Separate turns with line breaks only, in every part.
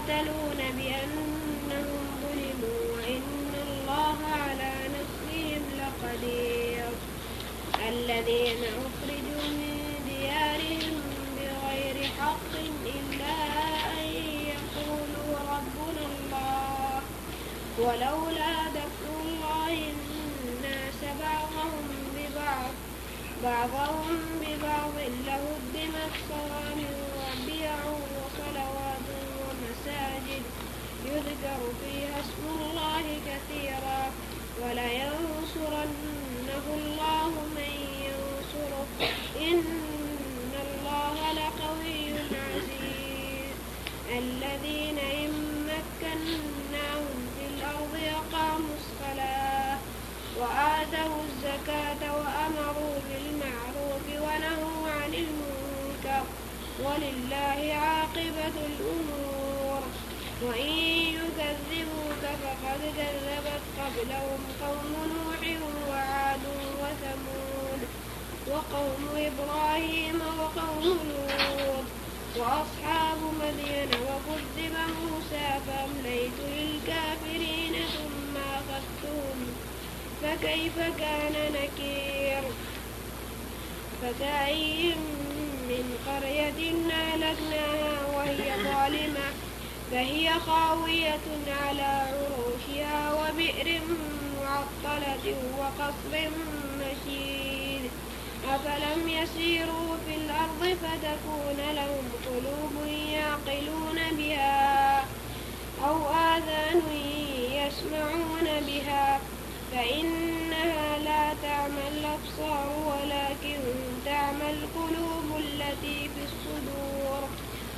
يقاتلون بأنهم ظلموا وإن الله على نصرهم لقدير الذين أخرجوا من ديارهم بغير حق إلا أن يقولوا ربنا الله ولولا دفع الله الناس بعضهم ببعض لهدمت صوامع وبيع وصلوات ومساجد يذكر فيها اسم الله كثيرا ولينصرنه الله من ينصره إن الله لقوي عزيز الذين إن مكناهم في الأرض أقاموا الصلاة وآتوا الزكاة وأمروا بالمعروف ونهوا عن المنكر ولله عاقبة الأمور وإن يكذبوك فقد كذبت قبلهم قوم نوح وعاد وثمود وقوم إبراهيم وقوم لوط وأصحاب مدين وكذب موسى فأمليت للكافرين ثم أخذتهم فكيف كان نكير فكأي من قرية أهلكناها وهي ظالمة فهي خاوية على عروشها وبئر معطلة وقصر مشيد أفلم يسيروا في الأرض فتكون لهم قلوب يعقلون بها أو آذان يسمعون بها فإنها لا تعمى الأبصار ولكن تعمى القلوب التي في الصدور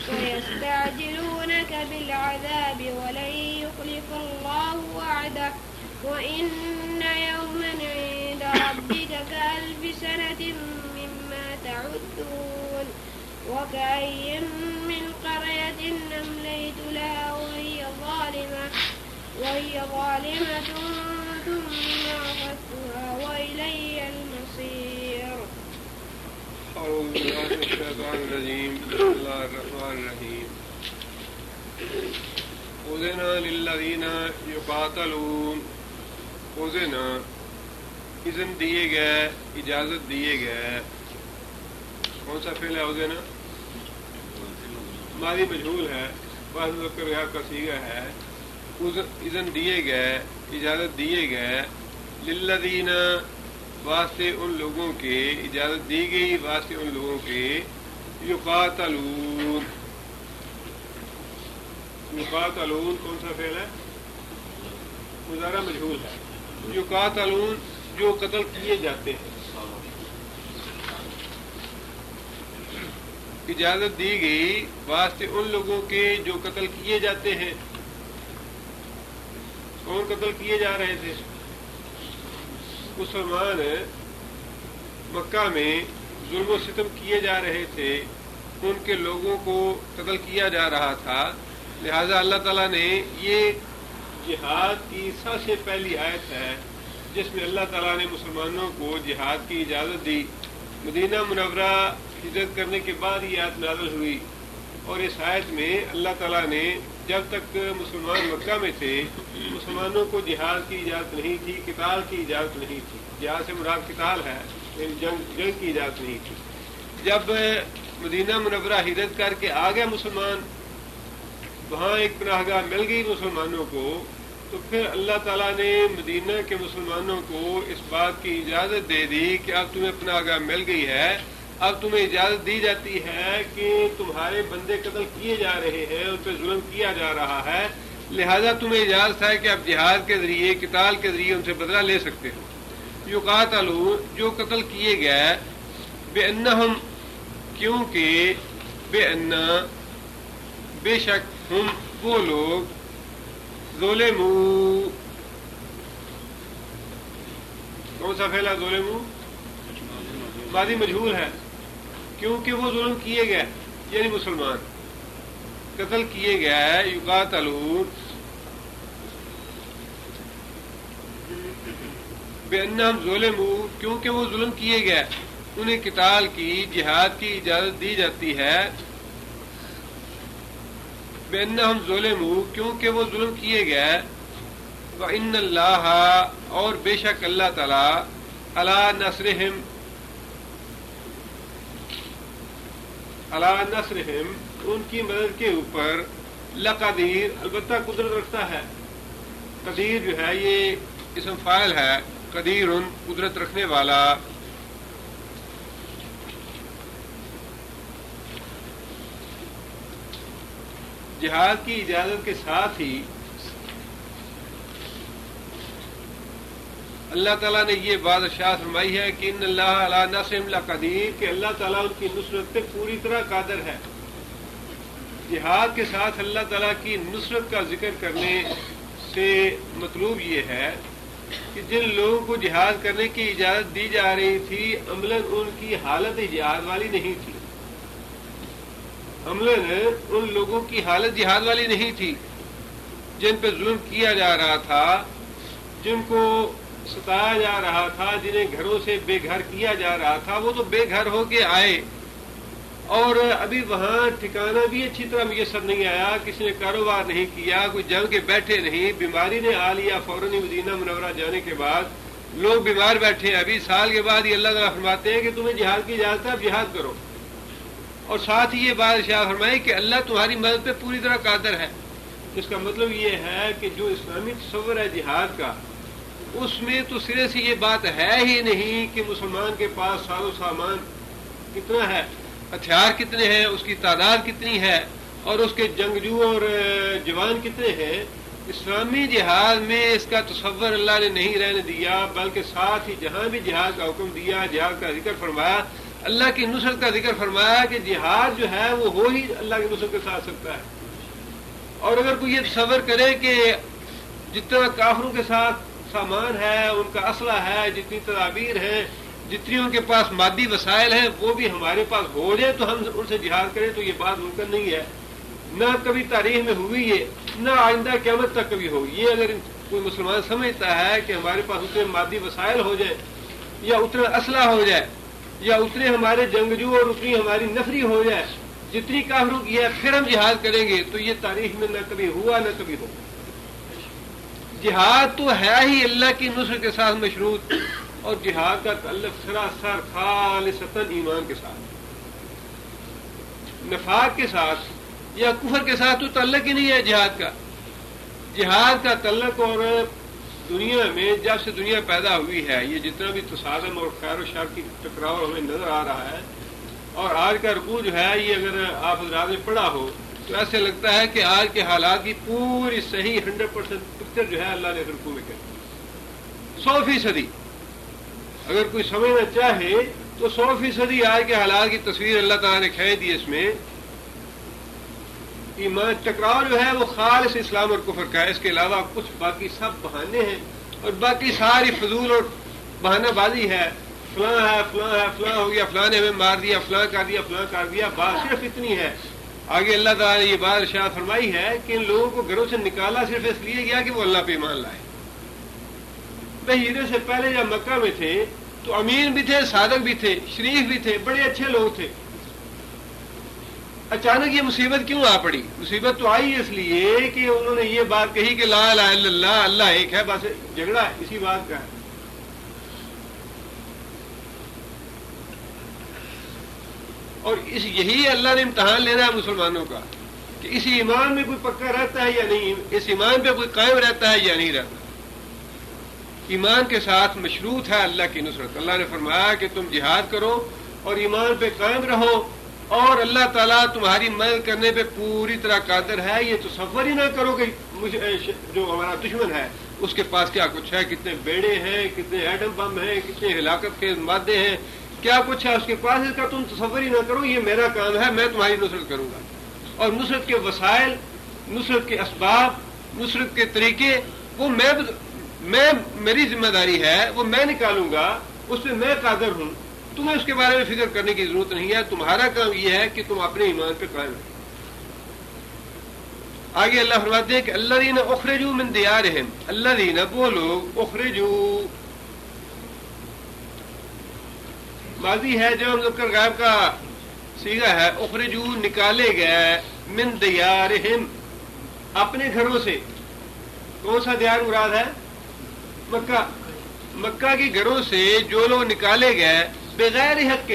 ويستعجلونك بالعذاب ولن يخلف الله وعده وإن يوما عند ربك كألف سنة مما تعدون وكأي من قرية أمليت لها وهي ظالمة ثم أخذتها وإلي المصير.
أعوذ بالله من الشيطان الرجيم. بسم الله الرحمن الرحيم. أذن للذين يقاتلون. أذن اذن دیے گئے، اجازت دیے گئے. کون سا فعل ہے اذن؟ ماضی مجہول ہے، بعض مذکر کا صیغہ ہے. اذن دیے گئے، اجازت دیے گئے. للذین واسطے ان لوگوں کے، اجازت دی گئی واسطے ان لوگوں کے. یقاتلون. یقاتلون کون سا فعل ہے؟ مضارع مجہول ہے. یقاتلون جو قتل کیے جاتے ہیں. اجازت دی گئی واسطے ان لوگوں کے جو قتل کیے جاتے ہیں. کون قتل کیے جا رہے تھے؟ مسلمان مکہ میں ظلم و ستم کیے جا رہے تھے، ان کے لوگوں کو قتل کیا جا رہا تھا. لہذا اللہ تعالیٰ نے یہ جہاد کی سب سے پہلی آیت ہے جس میں اللہ تعالیٰ نے مسلمانوں کو جہاد کی اجازت دی. مدینہ منورہ ہجرت کرنے کے بعد یہ آیت نازل ہوئی، اور اس آیت میں اللہ تعالیٰ نے جب تک مسلمان مکہ میں تھے مسلمانوں کو جہاد کی اجازت نہیں تھی، قتال کی اجازت نہیں تھی. جہاد سے مراد قتال ہے، جنگ کی اجازت نہیں تھی. جب مدینہ منورہ ہجرت کر کے آ گیا مسلمان، وہاں ایک پناہ گاہ مل گئی مسلمانوں کو، تو پھر اللہ تعالیٰ نے مدینہ کے مسلمانوں کو اس بات کی اجازت دے دی کہ اب تمہیں پناہ گاہ مل گئی ہے، اب تمہیں اجازت دی جاتی ہے کہ تمہارے بندے قتل کیے جا رہے ہیں، ان پہ ظلم کیا جا رہا ہے، لہذا تمہیں اجازت ہے کہ اب جہاد کے ذریعے، قتال کے ذریعے ان سے بدلہ لے سکتے ہو. یقاتلون جو قتل کیے گئے. بِأَنَّهُمْ کیونکہ بِأَنَّ بے شک ہم وہ لوگ ظلموا. کون سا فعل ہے ظلموا؟ ماضی مجہول ہے، کیونکہ وہ ظلم کیے گئے، یعنی مسلمان قتل کیے گئے. یقاتلون بِأَنَّهُمْ ظُلِمُوا کیونکہ وہ ظلم کیے گئے، انہیں قتال کی، جہاد کی اجازت دی جاتی ہے. بِأَنَّهُمْ ظُلِمُوا کیونکہ وہ ظلم کیے گئے وَإِنَّ اللَّهَ اور بے شک اللہ تعالیٰ عَلَىٰ نَصْرِهِمْ ان کی مدد کے اوپر لقدیر البتہ قدرت رکھتا ہے. قدیر جو ہے یہ اسم فاعل ہے، قدیر قدرت رکھنے والا. جہاد کی اجازت کے ساتھ ہی اللہ تعالیٰ نے یہ بات ارشاد فرمائی ہے کہ ان اللہ علی نصرہم لقدیر کہ اللہ تعالیٰ ان کی نصرت پہ پوری طرح قادر ہے. جہاد کے ساتھ اللہ تعالیٰ کی نصرت کا ذکر کرنے سے مطلوب یہ ہے کہ جن لوگوں کو جہاد کرنے کی اجازت دی جا رہی تھی عملاً ان کی حالت جہاد والی نہیں تھی. عملاً ان لوگوں کی حالت جہاد والی نہیں تھی جن پہ ظلم کیا جا رہا تھا، جن کو ستایا جا رہا تھا، جنہیں گھروں سے بے گھر کیا جا رہا تھا. وہ تو بے گھر ہو کے آئے اور ابھی وہاں ٹھکانہ بھی اچھی طرح میسر نہیں آیا، کسی نے کاروبار نہیں کیا، کوئی جنگ کے بیٹھے نہیں، بیماری نے آ لیا. فوراً مدینہ منورہ جانے کے بعد لوگ بیمار بیٹھے. ابھی سال کے بعد یہ اللہ تعالیٰ فرماتے ہیں کہ تمہیں جہاد کی اجازت ہے، اب جہاد کرو. اور ساتھ ہی یہ بات ارشاد فرمائی کہ اللہ تمہاری مدد پہ پوری طرح قادر ہے. اس کا مطلب یہ ہے کہ جو اسلامی تصور ہے جہاد کا، اس میں تو سرے سے یہ بات ہے ہی نہیں کہ مسلمان کے پاس ساز و سامان کتنا ہے، ہتھیار کتنے ہیں، اس کی تعداد کتنی ہے، اور اس کے جنگجو اور جوان کتنے ہیں. اسلامی جہاد میں اس کا تصور اللہ نے نہیں رہنے دیا، بلکہ ساتھ ہی جہاں بھی جہاد کا حکم دیا، جہاد کا ذکر فرمایا، اللہ کی نصرت کا ذکر فرمایا کہ جہاد جو ہے وہ ہو ہی اللہ کی نصرت کے ساتھ سکتا ہے. اور اگر کوئی یہ تصور کرے کہ جتنا کافروں کے ساتھ سامان ہے، ان کا اسلحہ ہے، جتنی تدابیر ہیں، جتنی ان کے پاس مادی وسائل ہیں، وہ بھی ہمارے پاس ہو جائے تو ہم ان سے جہاد کریں، تو یہ بات ممکن نہیں ہے. نہ کبھی تاریخ میں ہوئی ہے، نہ آئندہ قیامت تک کبھی ہوگی. یہ اگر کوئی مسلمان سمجھتا ہے کہ ہمارے پاس اتنے مادی وسائل ہو جائیں، یا اتنا اسلحہ ہو جائے، یا اتنے ہمارے جنگجو اور اتنی ہماری نفری ہو جائے جتنی کافروں کی ہے، پھر ہم جہاد کریں گے، تو یہ تاریخ میں نہ کبھی ہوا نہ کبھی ہو. جہاد تو ہے ہی اللہ کی نصرت کے ساتھ مشروط، اور جہاد کا تعلق سراسر خالصتاً ایمان کے ساتھ. نفاق کے ساتھ یا کفر کے ساتھ تو تعلق ہی نہیں ہے جہاد کا. جہاد کا تعلق، اور دنیا میں جب سے دنیا پیدا ہوئی ہے، یہ جتنا بھی تصادم اور خیر و شر کی ٹکراؤ ہمیں نظر آ رہا ہے، اور آج کا رکوع جو ہے یہ اگر آپ حضرات نے پڑھا ہو تو ایسے لگتا ہے کہ آج کے حالات کی پوری صحیح 100% پکچر جو ہے اللہ نے رکوع میں کری. 100%. اگر کوئی سمجھنا چاہے تو 100% آج کے حالات کی تصویر اللہ تعالیٰ نے کھینچ دی. اس میں ایمان ٹکراؤ جو ہے وہ خالص اسلام اور کفر کا ہے، اس کے علاوہ کچھ باقی سب بہانے ہیں، اور باقی ساری فضول اور بہانہ بازی ہے. فلاں ہے، فلاں ہے، فلاں ہو گیا، فلاں نے ہمیں مار دیا، فلاں کر دیا، فلاں کر دیا. بات صرف اتنی ہے. آگے اللہ تعالیٰ نے یہ بات ارشاد فرمائی ہے کہ ان لوگوں کو گھروں سے نکالا صرف اس لیے گیا کہ وہ اللہ پہ ایمان لائے. بھائی ہجرت سے پہلے جب مکہ میں تھے تو امین بھی تھے، صادق بھی تھے، شریف بھی تھے، بڑے اچھے لوگ تھے. اچانک یہ مصیبت کیوں آ پڑی؟ مصیبت تو آئی اس لیے کہ انہوں نے یہ بات کہی کہ لا الہ الا اللہ، اللہ ایک ہے. بس جھگڑا اسی بات کا ہے. اور یہی اللہ نے امتحان لینا ہے مسلمانوں کا کہ اس ایمان میں کوئی پکا رہتا ہے یا نہیں، اس ایمان پہ کوئی قائم رہتا ہے یا نہیں رہتا. ایمان کے ساتھ مشروط ہے اللہ کی نصرت. اللہ نے فرمایا کہ تم جہاد کرو اور ایمان پہ قائم رہو، اور اللہ تعالیٰ تمہاری مدد کرنے پہ پوری طرح قادر ہے. یہ تصور ہی نہ کرو کہ جو ہمارا دشمن ہے اس کے پاس کیا کچھ ہے، کتنے بیڑے ہیں، کتنے ایٹم بم ہیں، کتنے ہلاکت کے مادے ہیں، کیا کچھ ہے اس کے پاس. اس کا تم تصور ہی نہ کرو. یہ میرا کام ہے، میں تمہاری نصرت کروں گا، اور نصرت کے وسائل، نصرت کے اسباب، نصرت کے طریقے وہ میں میری ذمہ داری ہے، وہ میں نکالوں گا، اس پہ میں قادر ہوں. تمہیں اس کے بارے میں فکر کرنے کی ضرورت نہیں ہے. تمہارا کام یہ ہے کہ تم اپنے ایمان پہ قائم رہو. آگے اللہ فرماتے ہیں کہ الذین اخرجوا من دیارہم، الذین وہ لوگ اخرجوا ماضی ہے جو مذکر غائب کا صیغہ ہے. اخرجوا نکالے گئے، من دیارہم اپنے گھروں سے. کون سا دیار مراد ہے؟ مکہ. مکہ کے گھروں سے جو لوگ نکالے گئے بغیر حق،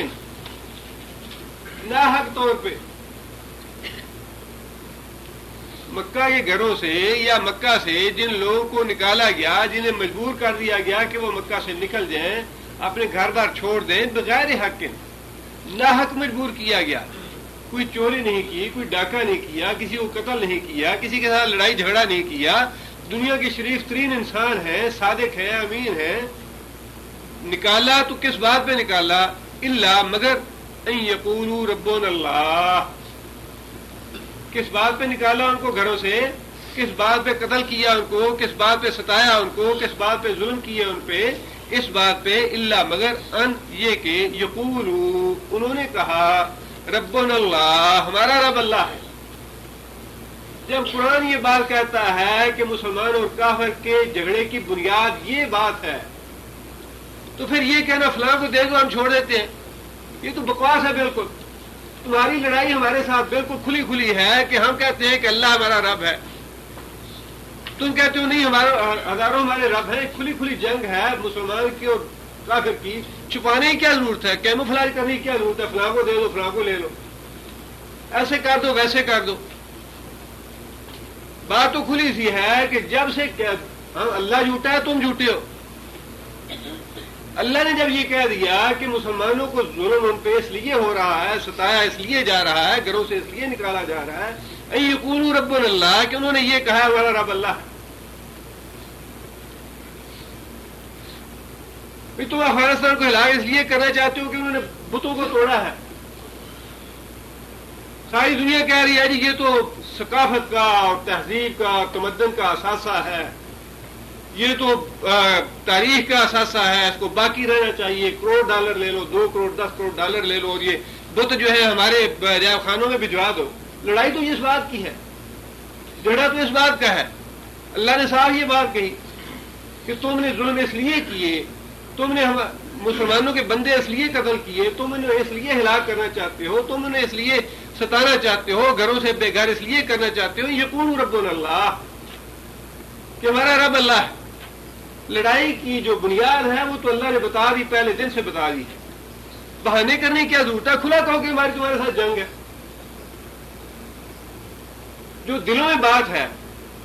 ناحق طور پہ، مکہ کے گھروں سے یا مکہ سے جن لوگوں کو نکالا گیا، جنہیں مجبور کر دیا گیا کہ وہ مکہ سے نکل جائیں، اپنے گھر بار چھوڑ دیں، بغیر حق، ناحق مجبور کیا گیا. کوئی چوری نہیں کی، کوئی ڈاکہ نہیں کیا، کسی کو قتل نہیں کیا، کسی کے ساتھ لڑائی جھگڑا نہیں کیا. دنیا کے شریف ترین انسان ہیں، صادق ہیں، امین ہیں. نکالا تو کس بات پہ نکالا؟ الا مگر ان یقولوا ربنا اللہ. کس بات پہ نکالا ان کو گھروں سے؟ کس بات پہ قتل کیا ان کو؟ کس بات پہ ستایا ان کو؟ کس بات پہ ظلم کیا ان پہ؟ اس بات پہ الا مگر ان یہ کہ یقولوا انہوں نے کہا ربنا اللہ، ہمارا رب اللہ ہے. جب قرآن یہ بات کہتا ہے کہ مسلمان اور کافر کے جھگڑے کی بنیاد یہ بات ہے، تو پھر یہ کہنا فلاں کو دے دو ہم چھوڑ دیتے ہیں، یہ تو بکواس ہے بالکل. تمہاری لڑائی ہمارے ساتھ بالکل کھلی کھلی ہے کہ ہم کہتے ہیں کہ اللہ ہمارا رب ہے، تم کہتے ہو نہیں ہمارا ہزاروں ہمارے رب ہیں. کھلی کھلی جنگ ہے مسلمان کی اور کافر کی. چھپانے کی کیا ضرورت ہے؟ کیموفلاج کرنے کی کیا ضرورت ہے؟ فلاں کو دے دو، فلاں کو لے لو، ایسے کر دو، ویسے کر دو. بات تو کھلی سی ہے کہ جب سے اللہ جھوٹا ہے تم جھوٹے ہو. اللہ نے جب یہ کہہ دیا کہ مسلمانوں کو ظلم ان پہ اس لیے ہو رہا ہے، ستایا اس لیے جا رہا ہے، گھروں سے اس لیے نکالا جا رہا ہے، ان یقولوا ربنا اللہ، کہ انہوں نے یہ کہا ہمارا رب اللہ ہے. تم افغانستان کو ہلاک اس لیے کرنا چاہتے ہو کہ انہوں نے بتوں کو توڑا ہے. ساری دنیا کہہ رہی ہے جی یہ تو ثقافت کا اور تہذیب کا تمدن کا اثاثہ ہے، یہ تو تاریخ کا اثاثہ ہے، اس کو باقی رہنا چاہیے. $1 لے لو، 2 کروڑ، 10 کروڑ ڈالر لے لو، اور یہ بت جو ہے ہمارے عجائب خانوں میں بھجوا دو. لڑائی تو اس بات کی ہے، جھگڑا تو اس بات کا ہے. اللہ نے صاحب یہ بات کہی کہ تم نے ظلم اس لیے کیے، تم نے مسلمانوں کے بندے اس لیے قتل کیے، تم انہیں اس لیے ہلاک کرنا چاہتے ہو، تم انہیں اس لیے ستانا چاہتے ہو، گھروں سے بے گھر اس لیے کرنا چاہتے ہو. یقولوا ربنا اللہ، کہ ہمارا رب اللہ ہے. لڑائی کی جو بنیاد ہے وہ تو اللہ نے بتا دی، پہلے دن سے بتا دی. بہانے کرنے کی کیا ضرورت ہے؟ کھلا کہو کہ ہماری تمہارے ساتھ جنگ ہے. جو دلوں میں بات ہے،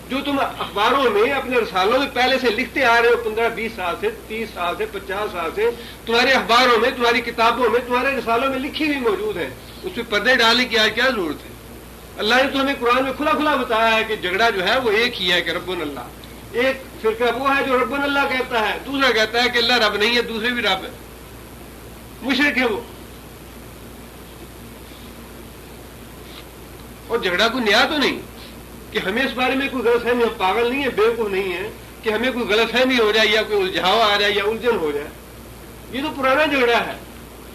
جو تم اخباروں میں اپنے رسالوں میں پہلے سے لکھتے آ رہے ہو 15-20 سال سے، 30 سال سے، 50 سال سے، تمہارے اخباروں میں، تمہاری کتابوں میں، تمہارے رسالوں میں لکھی ہوئی موجود ہے، اس پہ پردے ڈالنے کی آج کیا ضرورت ہے؟ اللہ نے تو ہمیں قرآن میں کھلا کھلا بتایا ہے کہ جھگڑا جو ہے وہ ایک ہی ہے کہ ربنا اللہ. ایک فرقہ وہ ہے جو ربنا اللہ کہتا ہے، دوسرا کہتا ہے کہ اللہ رب نہیں ہے، دوسرے بھی رب ہے، مشرک ہے وہ. اور جھگڑا کوئی نیا تو نہیں کہ ہمیں اس بارے میں کوئی غلط فہمی، ہم پاگل نہیں ہیں، بیوقوف نہیں ہیں کہ ہمیں کوئی غلط فہمی ہو جائے یا کوئی الجھاؤ آ جائے یا الجھن ہو جائے. یہ تو پرانا جھگڑا ہے.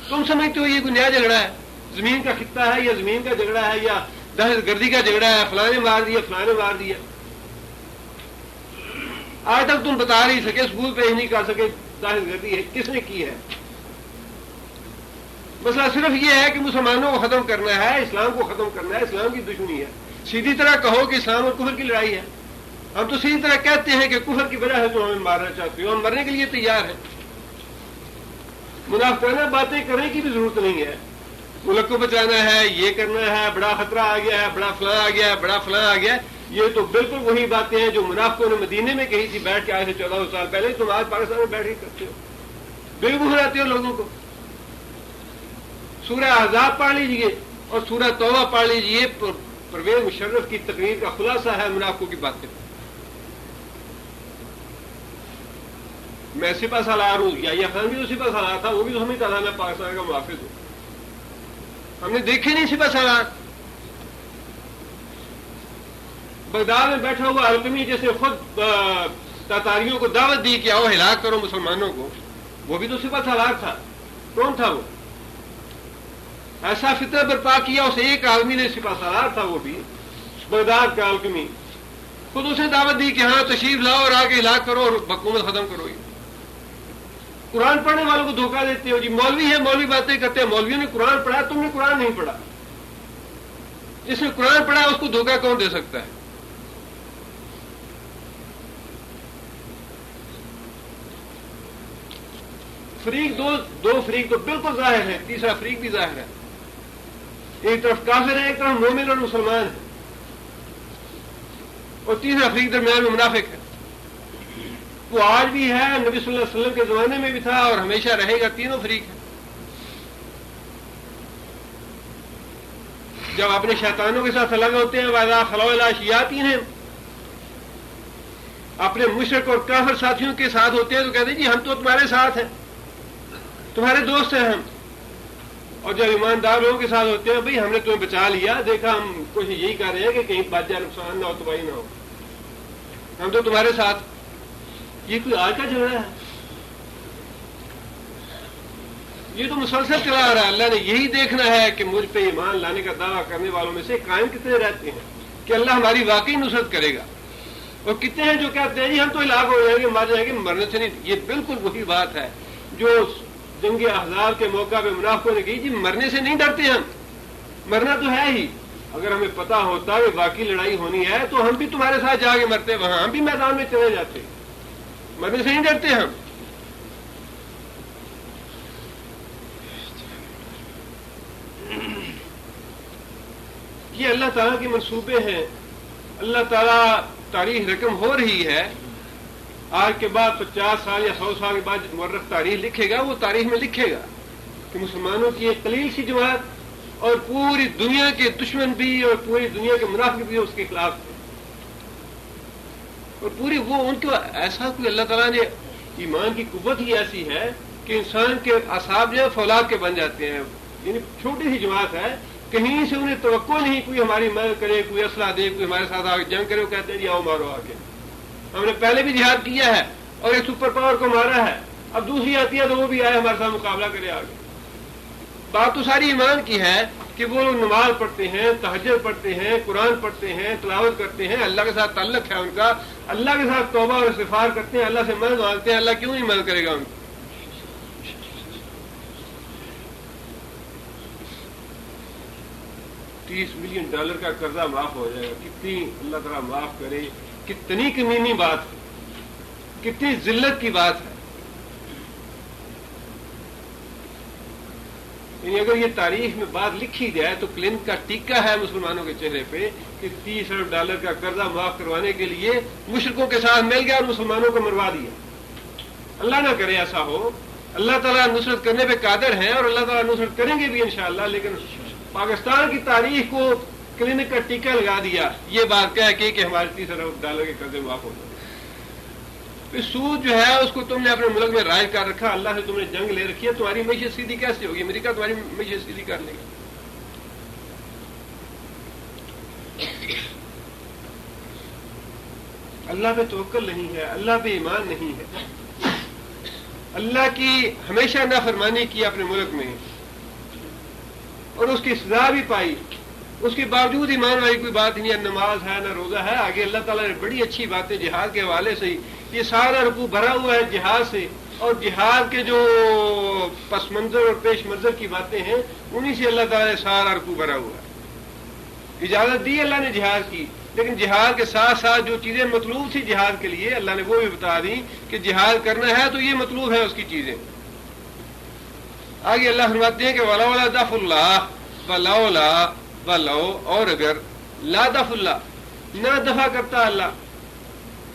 تم سمجھتے ہو یہ کوئی نیا جھگڑا ہے؟ زمین کا خطہ ہے یا زمین کا جھگڑا ہے یا دہشت گردی کا جھگڑا ہے، فلاں نے مار دیا، فلاں نے مار دیا. آج تک تم بتا نہیں سکے، ثبوت پیش نہیں کر سکے دہشت گردی ہے کس نے کی ہے. مسئلہ صرف یہ ہے کہ مسلمانوں کو ختم کرنا ہے، اسلام کو ختم کرنا ہے، اسلام کی دشمنی ہے. سیدھی طرح کہو کہ اسلام اور کفر کی لڑائی ہے. ہم تو سیدھی طرح کہتے ہیں کہ کفر کی وجہ سے تم ہمیں مارنا چاہتے ہو، ہم مرنے کے لیے تیار ہیں. منافقانہ باتیں کرنے کی بھی ضرورت نہیں ہے. ملک کو بچانا ہے، یہ کرنا ہے، بڑا خطرہ آ گیا ہے، بڑا فلاں آ گیا ہے، بڑا فلاں آ گیا ہے. یہ تو بالکل وہی باتیں ہیں جو منافقوں نے مدینے میں کہی تھی بیٹھ کے آج سے 14 سال پہلے. تم آج پاکستان میں بیٹھ کے کرتے ہو، بے بہراتے ہو لوگوں کو. سورہ احزاب پڑھ لیجئے اور سورہ توبہ پڑھ لیجئے، پرویز مشرف کی تقریر کا خلاصہ ہے منافقوں کی باتیں. میں سپہ سالار ہوں، یا خان بھی تو سپہ سالار تھا، وہ بھی تو سمجھتا تھا میں پاکستان کا محافظ ہوں. ہم نے دیکھے نہیں سپہ سالار. بغداد میں بیٹھا ہوا القمی جس نے خود تاتاریوں کو دعوت دی کہ آؤ ہلاک کرو مسلمانوں کو، وہ بھی تو سپہ سالار تھا. کون تھا وہ؟ ایسا فتنہ برپا کیا اس ایک آدمی نے، سپہ سالار تھا وہ بھی، بغداد کا القمی. خود اسے دعوت دی کہ ہاں تشریف لاؤ اور آگے ہلاک کرو اور حکومت ختم کرو. یہ قرآن پڑھنے والوں کو دھوکہ دیتے ہو جی. مولوی ہے، مولوی باتیں کرتے ہیں، مولویوں نے قرآن پڑھا، تم نے قرآن نہیں پڑھا. جس نے قرآن پڑھا اس کو دھوکہ کون دے سکتا ہے؟ فریق دو فریق تو بالکل ظاہر ہے، تیسرا فریق بھی ظاہر ہے. ایک طرف کافر ہے، ایک طرف مومن اور مسلمان ہے، اور تیسرا فریق درمیان میں منافق ہے. وہ آج بھی ہے، نبی صلی اللہ علیہ وسلم کے زمانے میں بھی تھا اور ہمیشہ رہے گا. تینوں فریق ہیں. جب اپنے شیطانوں کے ساتھ الگ ہوتے ہیں، وَإِذَا خَلَوْا إِلَىٰ شَيَاطِينِهِمْ، اپنے مشرک اور کافر ساتھیوں کے ساتھ ہوتے ہیں تو کہتے ہیں جی ہم تو تمہارے ساتھ ہیں، تمہارے دوست ہیں ہم. اور جب ایماندار لوگوں کے ساتھ ہوتے ہیں، بھئی ہم نے تمہیں بچا لیا، دیکھا ہم کوشش یہی کر رہے ہیں کہ کہیں بچ جائے، نقصان نہ ہو، تباہی نہ ہو، ہم تو تمہارے ساتھ. یہ کوئی آج کا جھگڑا ہے؟ یہ تو مسلسل چلا آ رہا ہے. اللہ نے یہی دیکھنا ہے کہ مجھ پہ ایمان لانے کا دعویٰ کرنے والوں میں سے قائم کتنے رہتے ہیں کہ اللہ ہماری واقعی نصرت کرے گا، اور کتنے ہیں جو کہتے ہیں جی ہم تو ہلاک ہو جائیں گے، مر جائیں گے، مرنے سے نہیں. یہ بالکل وہی بات ہے جو جنگ احزاب کے موقع پہ منافقوں نے کہی، جی مرنے سے نہیں ڈرتے ہم، مرنا تو ہے ہی. اگر ہمیں پتا ہوتا کہ واقعی لڑائی ہونی ہے تو ہم بھی تمہارے ساتھ جا کے مرتے، وہاں ہم بھی میدان میں چلے جاتے، مرنے سے نہیں ڈرتے ہم. یہ اللہ تعالیٰ کے منصوبے ہیں. اللہ تعالیٰ تاریخ رقم ہو رہی ہے، آج کے بعد 50 سال یا 100 سال کے بعد مورخ تاریخ لکھے گا، وہ تاریخ میں لکھے گا کہ مسلمانوں کی ایک قلیل سی جماعت اور پوری دنیا کے دشمن بھی اور پوری دنیا کے منافق بھی اس کے خلاف تھے، اور پوری وہ ان کو ایسا کوئی اللہ تعالیٰ نے ایمان کی قوت ہی ایسی ہے کہ انسان کے اعصاب جو ہے فولاد کے بن جاتے ہیں. یعنی چھوٹی سی جماعت ہے، کہیں سے انہیں توقع نہیں کوئی ہماری مدد کرے، کوئی اسلحہ دے، کوئی ہمارے ساتھ آگے جنگ کرے. وہ کہتے ہیں جی آؤ مارو آگے، ہم نے پہلے بھی جہاد کیا ہے اور ایک سپر پاور کو مارا ہے، اب دوسری آتی ہے تو وہ بھی آئے ہمارے ساتھ مقابلہ کرے آگے. بات تو ساری ایمان کی ہے کہ وہ لوگ نماز پڑھتے ہیں، تہجد پڑھتے ہیں، قرآن پڑھتے ہیں، تلاوت کرتے ہیں، اللہ کے ساتھ تعلق ہے ان کا، اللہ کے ساتھ توبہ اور استغفار کرتے ہیں، اللہ سے مدد مانگتے ہیں. اللہ کیوں نہیں مدد کرے گا ان کو؟ $30 ملین کا قرضہ معاف ہو جائے گا. کتنی اللہ تعالیٰ معاف کرے، کتنی کمینی بات ہے، کتنی ذلت کی بات ہے. یعنی اگر یہ تاریخ میں بات لکھی جائے تو کلنٹ کا ٹیکہ ہے مسلمانوں کے چہرے پہ کہ $30 ارب کا قرضہ معاف کروانے کے لیے مشرکوں کے ساتھ مل گیا اور مسلمانوں کو مروا دیا. اللہ نہ کرے ایسا ہو. اللہ تعالیٰ نصرت کرنے پہ قادر ہیں اور اللہ تعالیٰ نصرت کریں گے بھی انشاءاللہ، لیکن پاکستان کی تاریخ کو کلینک کا ٹیکہ لگا دیا یہ بات کہہ کے کہ ہمارے $30 ارب کے قرضے معاف ہو جائے. پھر سود جو ہے اس کو تم نے اپنے ملک میں رائج کر رکھا، اللہ سے تم نے جنگ لے رکھی ہے، تمہاری معیشت سیدھی کیسے ہوگی؟ امریکہ تمہاری معیشت سیدھی کر لے گا. اللہ پہ توکل نہیں ہے، اللہ پہ ایمان نہیں ہے، اللہ کی ہمیشہ نافرمانی کی اپنے ملک میں اور اس کی سزا بھی پائی، اس کے باوجود ایمان والی کوئی بات نہیں ہے، نماز ہے نہ روزہ ہے. آگے اللہ تعالیٰ نے بڑی اچھی باتیں جہاد کے حوالے سے ہی، یہ سارا رکوع بھرا ہوا ہے جہاد سے، اور جہاد کے جو پس منظر اور پیش منظر کی باتیں ہیں انہی سے اللہ تعالیٰ نے سارا رکوع بھرا ہوا ہے. اجازت دی اللہ نے جہاد کی، لیکن جہاد کے ساتھ ساتھ جو چیزیں مطلوب تھی جہاد کے لیے اللہ نے وہ بھی بتا دی کہ جہاد کرنا ہے تو یہ مطلوب ہے اس کی چیزیں. آگے اللہ فرماتے ہیں کہ ولولا دفع اللہ ولولا ولو، اور اگر لا دفع اللہ، نہ دفع کرتا اللہ،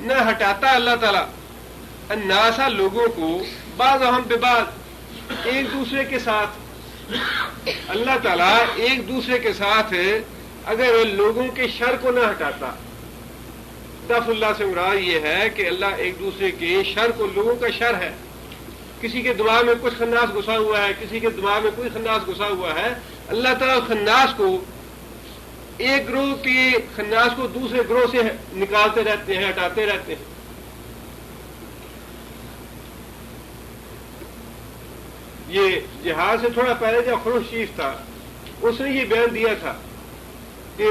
نہ ہٹاتا اللہ تعالیٰ الناس لوگوں کو بعضهم ببعض ایک دوسرے کے ساتھ، اللہ تعالیٰ ایک دوسرے کے ساتھ اگر لوگوں کے شر کو نہ ہٹاتا. دفع اللہ سے مراد یہ ہے کہ اللہ ایک دوسرے کے شر کو، لوگوں کا شر ہے، کسی کے دماغ میں کچھ خناس گھسا ہوا ہے، کسی کے دماغ میں کوئی خناس گھسا ہوا ہے، اللہ تعالیٰ خناس کو، ایک گروہ کے خناس کو دوسرے گروہ سے نکالتے رہتے ہیں، ہٹاتے رہتے ہیں. یہ جہاد سے تھوڑا پہلے جب خروشیف تھا اس نے یہ بیان دیا تھا کہ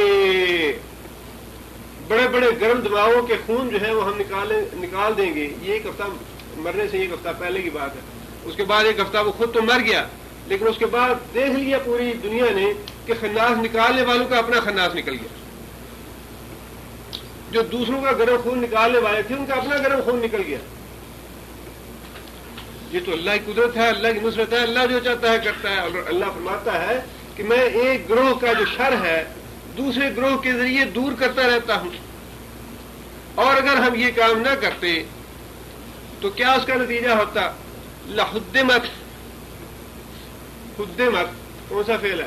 بڑے بڑے گرم دماغوں کے خون جو ہے وہ ہم نکال دیں گے. یہ ایک ہفتہ مرنے سے ایک ہفتہ پہلے کی بات ہے. اس کے بعد ایک ہفتہ وہ خود تو مر گیا، لیکن اس کے بعد دیکھ لیا پوری دنیا نے کہ خناس نکالنے والوں کا اپنا خناس نکل گیا. جو دوسروں کا گرم خون نکالنے والے تھے ان کا اپنا گرم خون نکل گیا. یہ تو اللہ کی قدرت ہے، اللہ کی نصرت ہے، اللہ جو چاہتا ہے کرتا ہے. اور اللہ فرماتا ہے کہ میں ایک گروہ کا جو شر ہے دوسرے گروہ کے ذریعے دور کرتا رہتا ہوں. اور اگر ہم یہ کام نہ کرتے تو کیا اس کا نتیجہ ہوتا؟ لحدمت. حدمت کون سا فعل ہے؟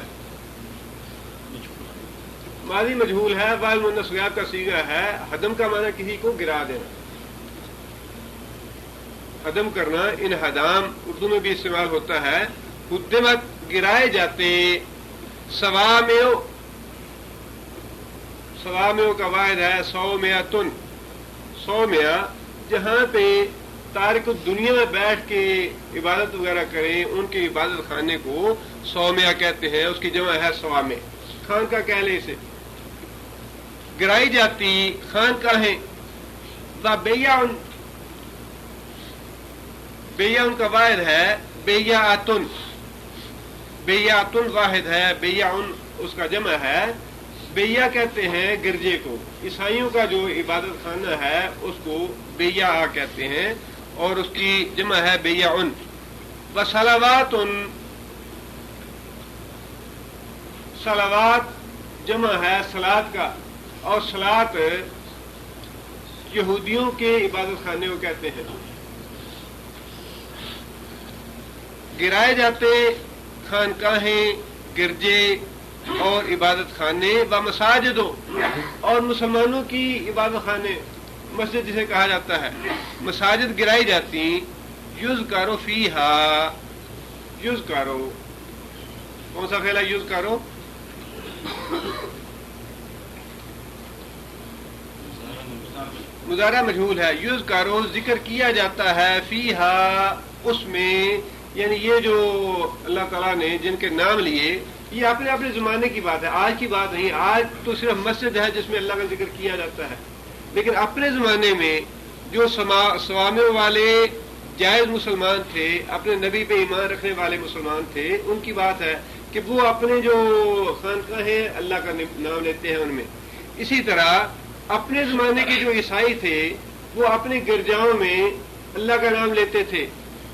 ماضی مجہول ہے، فاعل منصوب کا صیغہ ہے. حدم کا معنی کسی کو گرا دینا، حدم کرنا. انہدام اردو میں بھی استعمال ہوتا ہے. حدمت گرائے جاتے. سوامیو، سوامیو کا واحد ہے سومیاتن. سومیا جہاں پہ تارک الدنیا میں بیٹھ کے عبادت وغیرہ کریں ان کے عبادت خانے کو سومیا کہتے ہیں. اس کی جمع ہے سوامے. خان کا کہہ لیں اسے. گرائی جاتی خانقاہیں. بیعن، بیعن کا واحد ہے بیعاتن. بیعاتن واحد ہے، بیعن اس کا جمع ہے. بیعہ کہتے ہیں گرجے کو. عیسائیوں کا جو عبادت خانہ ہے اس کو بیعہ کہتے ہیں اور اس کی جمع ہے بیعن. وصلواتن، صلوات جمع ہے صلاۃ کا. اور صلاۃ یہودیوں کے عبادت خانے کو کہتے ہیں. گرائے جاتے خانقاہیں، گرجے اور عبادت خانے. و مساجدوں، اور مسلمانوں کی عبادت خانے، مسجد جسے کہا جاتا ہے. مساجد گرائی جاتی. یذکر فیہا، یذکر کون سا فعل ہے؟ یذکر مضارع مجہول ہے. یذکر ذکر کیا جاتا ہے. فیہا اس میں، یعنی یہ جو اللہ تعالیٰ نے جن کے نام لیے یہ اپنے اپنے زمانے کی بات ہے، آج کی بات نہیں. آج تو صرف مسجد ہے جس میں اللہ کا ذکر کیا جاتا ہے. لیکن اپنے زمانے میں جو سوامے والے جائز مسلمان تھے، اپنے نبی پہ ایمان رکھنے والے مسلمان تھے، ان کی بات ہے کہ وہ اپنے جو خانقاہیں اللہ کا نام لیتے ہیں ان میں. اسی طرح اپنے زمانے کے جو عیسائی تھے وہ اپنے گرجاؤں میں اللہ کا نام لیتے تھے.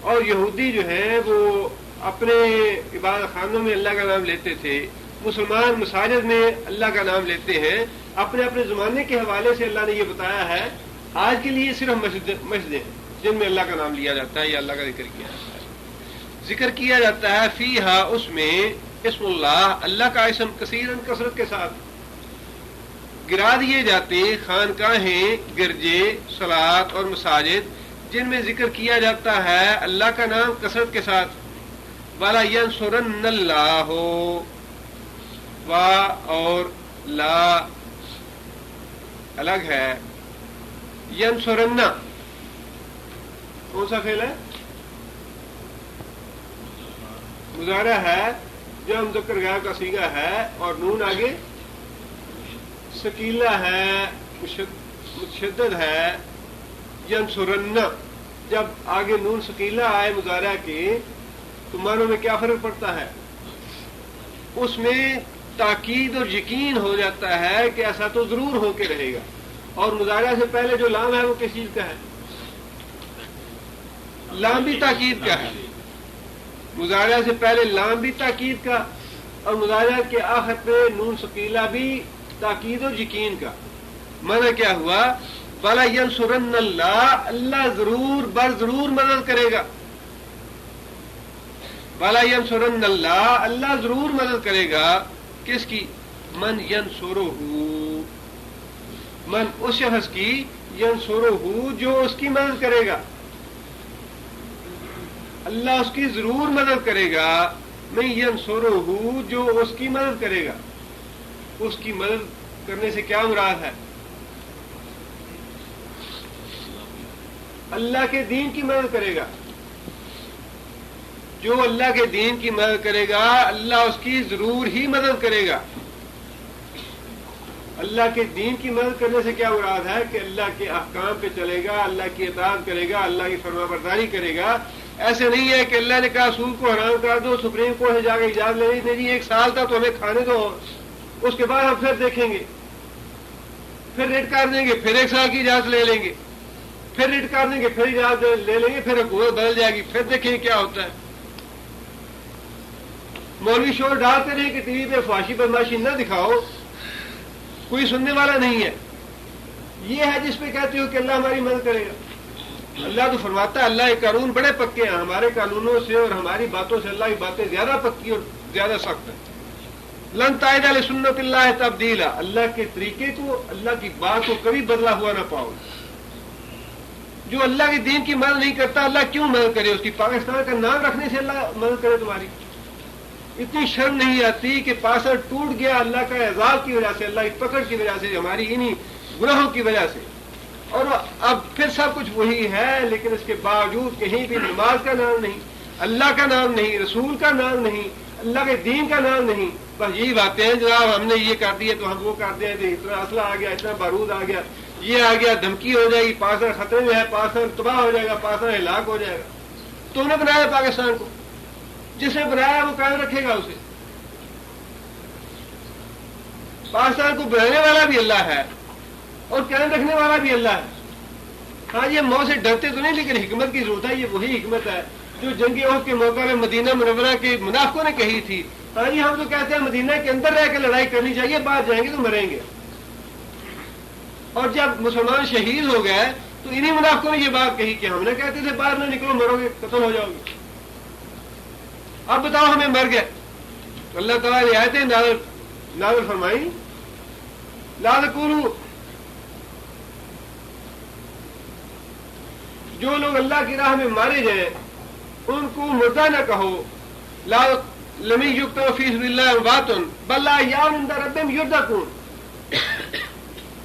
اور یہودی جو ہیں وہ اپنے عبادت خانوں میں اللہ کا نام لیتے تھے. مسلمان مساجد میں اللہ کا نام لیتے ہیں. اپنے اپنے زمانے کے حوالے سے اللہ نے یہ بتایا ہے. آج کے لیے صرف مسجدیں جن میں اللہ کا نام لیا جاتا ہے یا اللہ کا ذکر کیا جاتا ہے. ذکر کیا جاتا ہے فیہا اس میں اسم اللہ، اللہ کا اسم کثیرن کثرت کے ساتھ. گرا دیے جاتے خانقاہیں، گرجے، صلاۃ اور مساجد جن میں ذکر کیا جاتا ہے اللہ کا نام کثرت کے ساتھ. وَلَا يَنْصُرَنَّ اللَّهُ، وا اور لا الگ ہے. ینصرن کون سا فعل ہے؟ مضارع ہے جو مذکر غائب کا صیغہ ہے اور نون آگے ثقیلہ ہے، مشدد ہے. ینصرن، جب آگے نون ثقیلہ آئے مضارع کے تو معنوں میں کیا فرق پڑتا ہے؟ اس میں تاکید اور یقین ہو جاتا ہے کہ ایسا تو ضرور ہو کے رہے گا. اور مضارع سے پہلے جو لام ہے وہ کس چیز کا ہے؟ لام بھی تاکید کا ہے. مضارع سے پہلے لام بھی تاکید کا اور مضارع کے آخر پہ نون ثقیلہ بھی تاکید اور یقین کا. معنی کیا ہوا؟ وَلَا يَنْصُرَنَّ اللَّهُ، اللہ ضرور ضرور مدد کرے گا. وَلَا يَنْصُرَنَّ اللَّهُ، اللہ ضرور مدد کرے گا. کس کی؟ من ينصرہ، من اس شخص کی، ينصرہ جو اس کی مدد کرے گا. اللہ اس کی ضرور مدد کرے گا. من ينصرہ جو اس کی مدد کرے گا. اس کی مدد کرنے سے کیا مراد ہے؟ اللہ کے دین کی مدد کرے گا. جو اللہ کے دین کی مدد کرے گا اللہ اس کی ضرور ہی مدد کرے گا. اللہ کے دین کی مدد کرنے سے کیا مراد ہے؟ کہ اللہ کے احکام پہ چلے گا، اللہ کی اطاعت کرے گا، اللہ کی فرما برداری کرے گا. ایسے نہیں ہے کہ اللہ نے کہا سود کو حرام کر دو، سپریم کورٹ سے جا کے اجازت لے نہیں جی 1 سال تک تو ہمیں کھانے دو، اس کے بعد ہم پھر دیکھیں گے، پھر ریٹ کر دیں گے، پھر 1 سال کی اجازت لے لیں گے. پھر ریٹ کر دیں گے، پھر اجازت لے لیں گے، پھر حکومت بدل جائے گی، پھر دیکھیں گے کیا ہوتا ہے۔ مولوی شور ڈالتے رہے کہ ٹی وی پہ فحاشی بدماشی نہ دکھاؤ، کوئی سننے والا نہیں ہے۔ یہ ہے جس پہ کہتے ہو کہ اللہ ہماری مدد کرے گا۔ اللہ تو فرماتا ہے اللہ کے قانون بڑے پکے ہیں، ہمارے قانونوں سے اور ہماری باتوں سے اللہ کی باتیں زیادہ پکی اور زیادہ سخت ہیں۔ لن تجد لسنت اللہ تبدیلا، اللہ کے طریقے کو، اللہ کی بات کو کبھی بدلا ہوا نہ پاؤ۔ جو اللہ کے دین کی مدد نہیں کرتا اللہ کیوں مدد کرے؟ اس کی پاکستان کا نام رکھنے سے اللہ مدد کرے تمہاری؟ اتنی شرم نہیں آتی کہ پاسر ٹوٹ گیا اللہ کا عذاب کی وجہ سے، اللہ کی پکڑ کی وجہ سے، ہماری انہی گناہوں کی وجہ سے، اور اب پھر سب کچھ وہی ہے، لیکن اس کے باوجود کہیں بھی نماز کا نام نہیں، اللہ کا نام نہیں، رسول کا نام نہیں، اللہ کے دین کا نام نہیں، بس یہی باتیں ہیں جناب ہم نے یہ کر دیا تو ہم وہ کر دیں، اتنا اسلحہ آ گیا، اتنا بارود آ گیا، یہ آ گیا، دھمکی ہو جائے گی، پاکستان خطرے میں ہے، پاکستان تباہ ہو جائے گا، پاکستان ہلاک ہو جائے گا۔ تو انہوں نے بنایا پاکستان کو، جس نے بنایا وہ قائم رکھے گا اسے۔ پاکستان کو بنانے والا بھی اللہ ہے اور قائم رکھنے والا بھی اللہ ہے۔ ہاں یہ موت سے ڈرتے تو نہیں، لیکن حکمت کی ضرورت ہے، یہ وہی حکمت ہے جو جنگ احد کے موقع میں مدینہ منورہ کے منافقوں نے کہی تھی۔ ہاں جی ہم تو کہتے ہیں مدینہ کے اندر رہ کے لڑائی کرنی چاہیے، باہر جائیں گے تو مریں گے، اور جب مسلمان شہید ہو گئے تو انہی منافقوں نے یہ بات کہی کہ ہم نے کہتے تھے باہر نہ نکلو، مرو گے، قتل ہو جاؤ گے، اب بتاؤ ہمیں مر گئے۔ تو اللہ تعالیٰ نے آیتیں نازل فرمائی، لا تقولوا، جو لوگ اللہ کی راہ میں مارے جائیں ان کو مردہ نہ کہو، لا لم یقتلوا فی سبیل اللہ اموات بل احیاء عند ربہم یرزقون،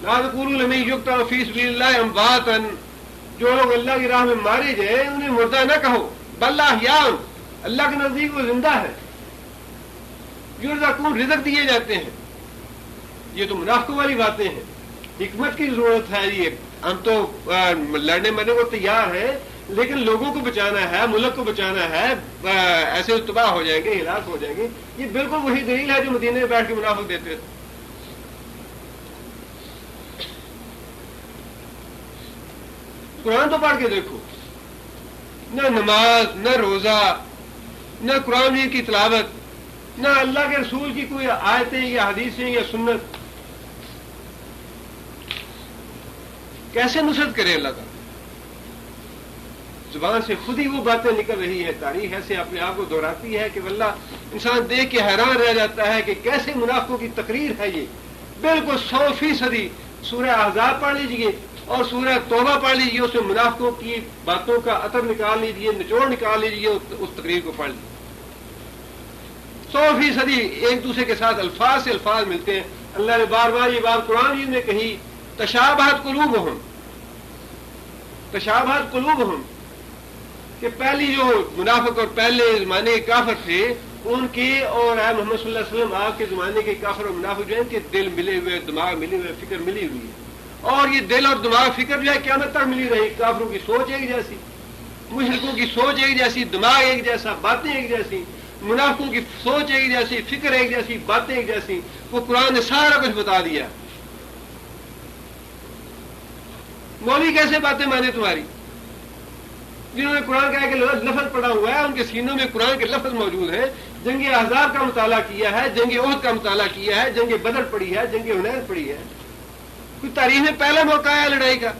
لا تقولوا لم یقتلوا فی سبیل اللہ اموات، جو لوگ اللہ کی راہ میں مارے جائیں انہیں مردہ نہ کہو، بل احیاء، اللہ کے نزدیک وہ زندہ ہے، یرزقون، رزق دیے جاتے ہیں۔ یہ تو منافقوں والی باتیں ہیں۔ حکمت کی ضرورت ہے، یہ ہم تو لڑنے مرنے کو تیار ہیں، لیکن لوگوں کو بچانا ہے، ملک کو بچانا ہے، ایسے تباہ ہو جائیں گے، ہلاک ہو جائیں گے۔ یہ بالکل وہی دلیل ہے جو مدینے میں بیٹھ کے منافق دیتے تھے۔ قرآن تو پڑھ کے دیکھو، نہ نماز، نہ روزہ، نہ قرآن کی تلاوت، نہ اللہ کے رسول کی کوئی آیتیں یا حدیثیں یا سنت، کیسے نصرت کرے اللہ تعالیٰ؟ زبان سے خود ہی وہ باتیں نکل رہی ہے، تاریخ ایسے اپنے آپ کو دہراتی ہے کہ واللہ انسان دیکھ کے حیران رہ جاتا ہے کہ کیسے منافقوں کی تقریر ہے یہ، بالکل 100%۔ سورہ احزاب پڑھ لیجئے اور سورہ توبہ پڑھ لیجئے، اس میں منافقوں کی باتوں کا عطر نکال لیجئے، نچوڑ نکال لیجئے، اس تقریر کو پڑھ لیجئے۔ 100% ایک دوسرے کے ساتھ الفاظ سے الفاظ ملتے ہیں۔ اللہ نے بار بار یہ بات قرآن نے کہی، تشابہت قلوبہم، تشابہت قلوبہم، کہ پہلی جو منافق اور پہلے زمانے کے کافر تھے ان کے اور اے محمد صلی اللہ علیہ وسلم آپ کے زمانے کے کافر اور منافق جو ہیں کہ دل ملے ہوئے، دماغ ملے ہوئے، فکر ملی ہوئی ہے، اور یہ دل اور دماغ فکر جو ہے قیامت تک ملی رہی۔ کافروں کی سوچ ایک جیسی، مشرکوں کی سوچ ایک جیسی، دماغ ایک جیسا، باتیں ایک جیسی، منافقوں کی سوچ ایک جیسی، فکر ایک جیسی، باتیں ایک جیسی۔ وہ قرآن نے سارا کچھ بتا دیا۔ مولوی کیسے باتیں مانے تمہاری؟ جنہوں نے قرآن کا ایک لفظ پڑھا ہوا ہے، ان کے سینوں میں قرآن کے لفظ موجود ہیں، جنگ احزاب کا مطالعہ کیا ہے، جنگ احد کا مطالعہ کیا ہے، جنگ بدر پڑھی ہے، جنگ حنین پڑھی ہے۔ کوئی تاریخ میں پہلا موقع ہے لڑائی کا؟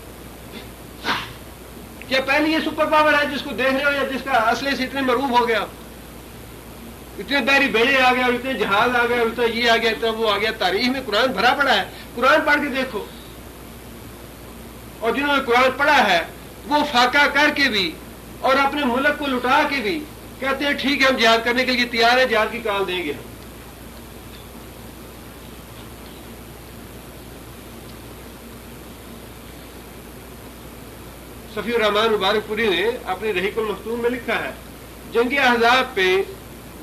کیا پہلی یہ سپر پاور ہے جس کو دیکھ رہے ہو یا جس کا اسلحے سے اتنے مروب ہو گیا، اتنے بحری بیڑے آ گیا، اور اتنے جہاز آ گیا، اور اتنا یہ آ گیا، اتنا وہ آ گیا؟ تاریخ میں قرآن بھرا پڑا ہے، قرآن پڑھ کے دیکھو۔ اور جنہوں نے قرآن پڑھا ہے وہ فاقہ کر کے بھی اور اپنے ملک کو لٹا کے بھی کہتے ہیں ٹھیک ہے ہم جہاد کرنے کے لیے تیار ہیں، جہاد کی کال دیں گے ہم۔ صفی الرحمان مبارک پوری نے اپنی رحیق المختوم میں لکھا ہے، جنگ احزاب پہ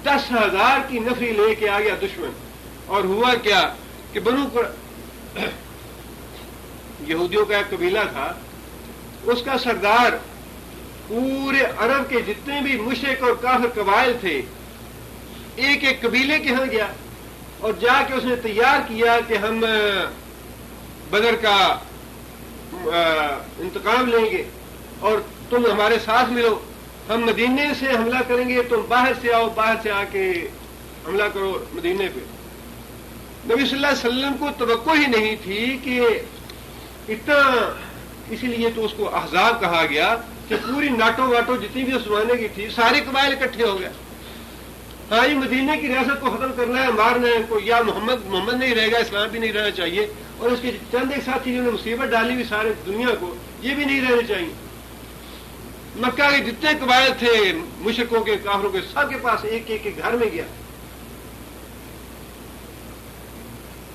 10,000 کی نفری لے کے آ گیا دشمن، اور ہوا کیا کہ یہودیوں کا ایک قبیلہ تھا، اس کا سردار پورے عرب کے جتنے بھی مشرک اور کافر قبائل تھے ایک ایک قبیلے کے ہاں گیا، اور جا کے اس نے تیار کیا کہ ہم بدر کا انتقام لیں گے، اور تم ہمارے ساتھ ملو، ہم مدینے سے حملہ کریں گے، تم باہر سے آؤ، باہر سے آ کے حملہ کرو مدینے پہ۔ نبی صلی اللہ علیہ وسلم کو توقع ہی نہیں تھی کہ اتنا، اسی لیے تو اس کو احزاب کہا گیا کہ پوری ناٹو واٹو جتنی بھی اس زمانے کی تھی سارے قبائل اکٹھے ہو گئے۔ ہاں یہ مدینے کی ریاست کو ختم کرنا ہے، مارنا ہے ان کو، یا محمد نہیں رہے گا، اسلام بھی نہیں رہنا چاہیے، اور اس کے چند ایک ساتھی جنہوں نے مصیبت ڈالی ہوئی سارے دنیا کو، یہ بھی نہیں رہنے چاہیے۔ مکہ کے جتنے قبائل تھے مشرکوں کے کافروں کے، سب کے پاس ایک ایک گھر میں گیا۔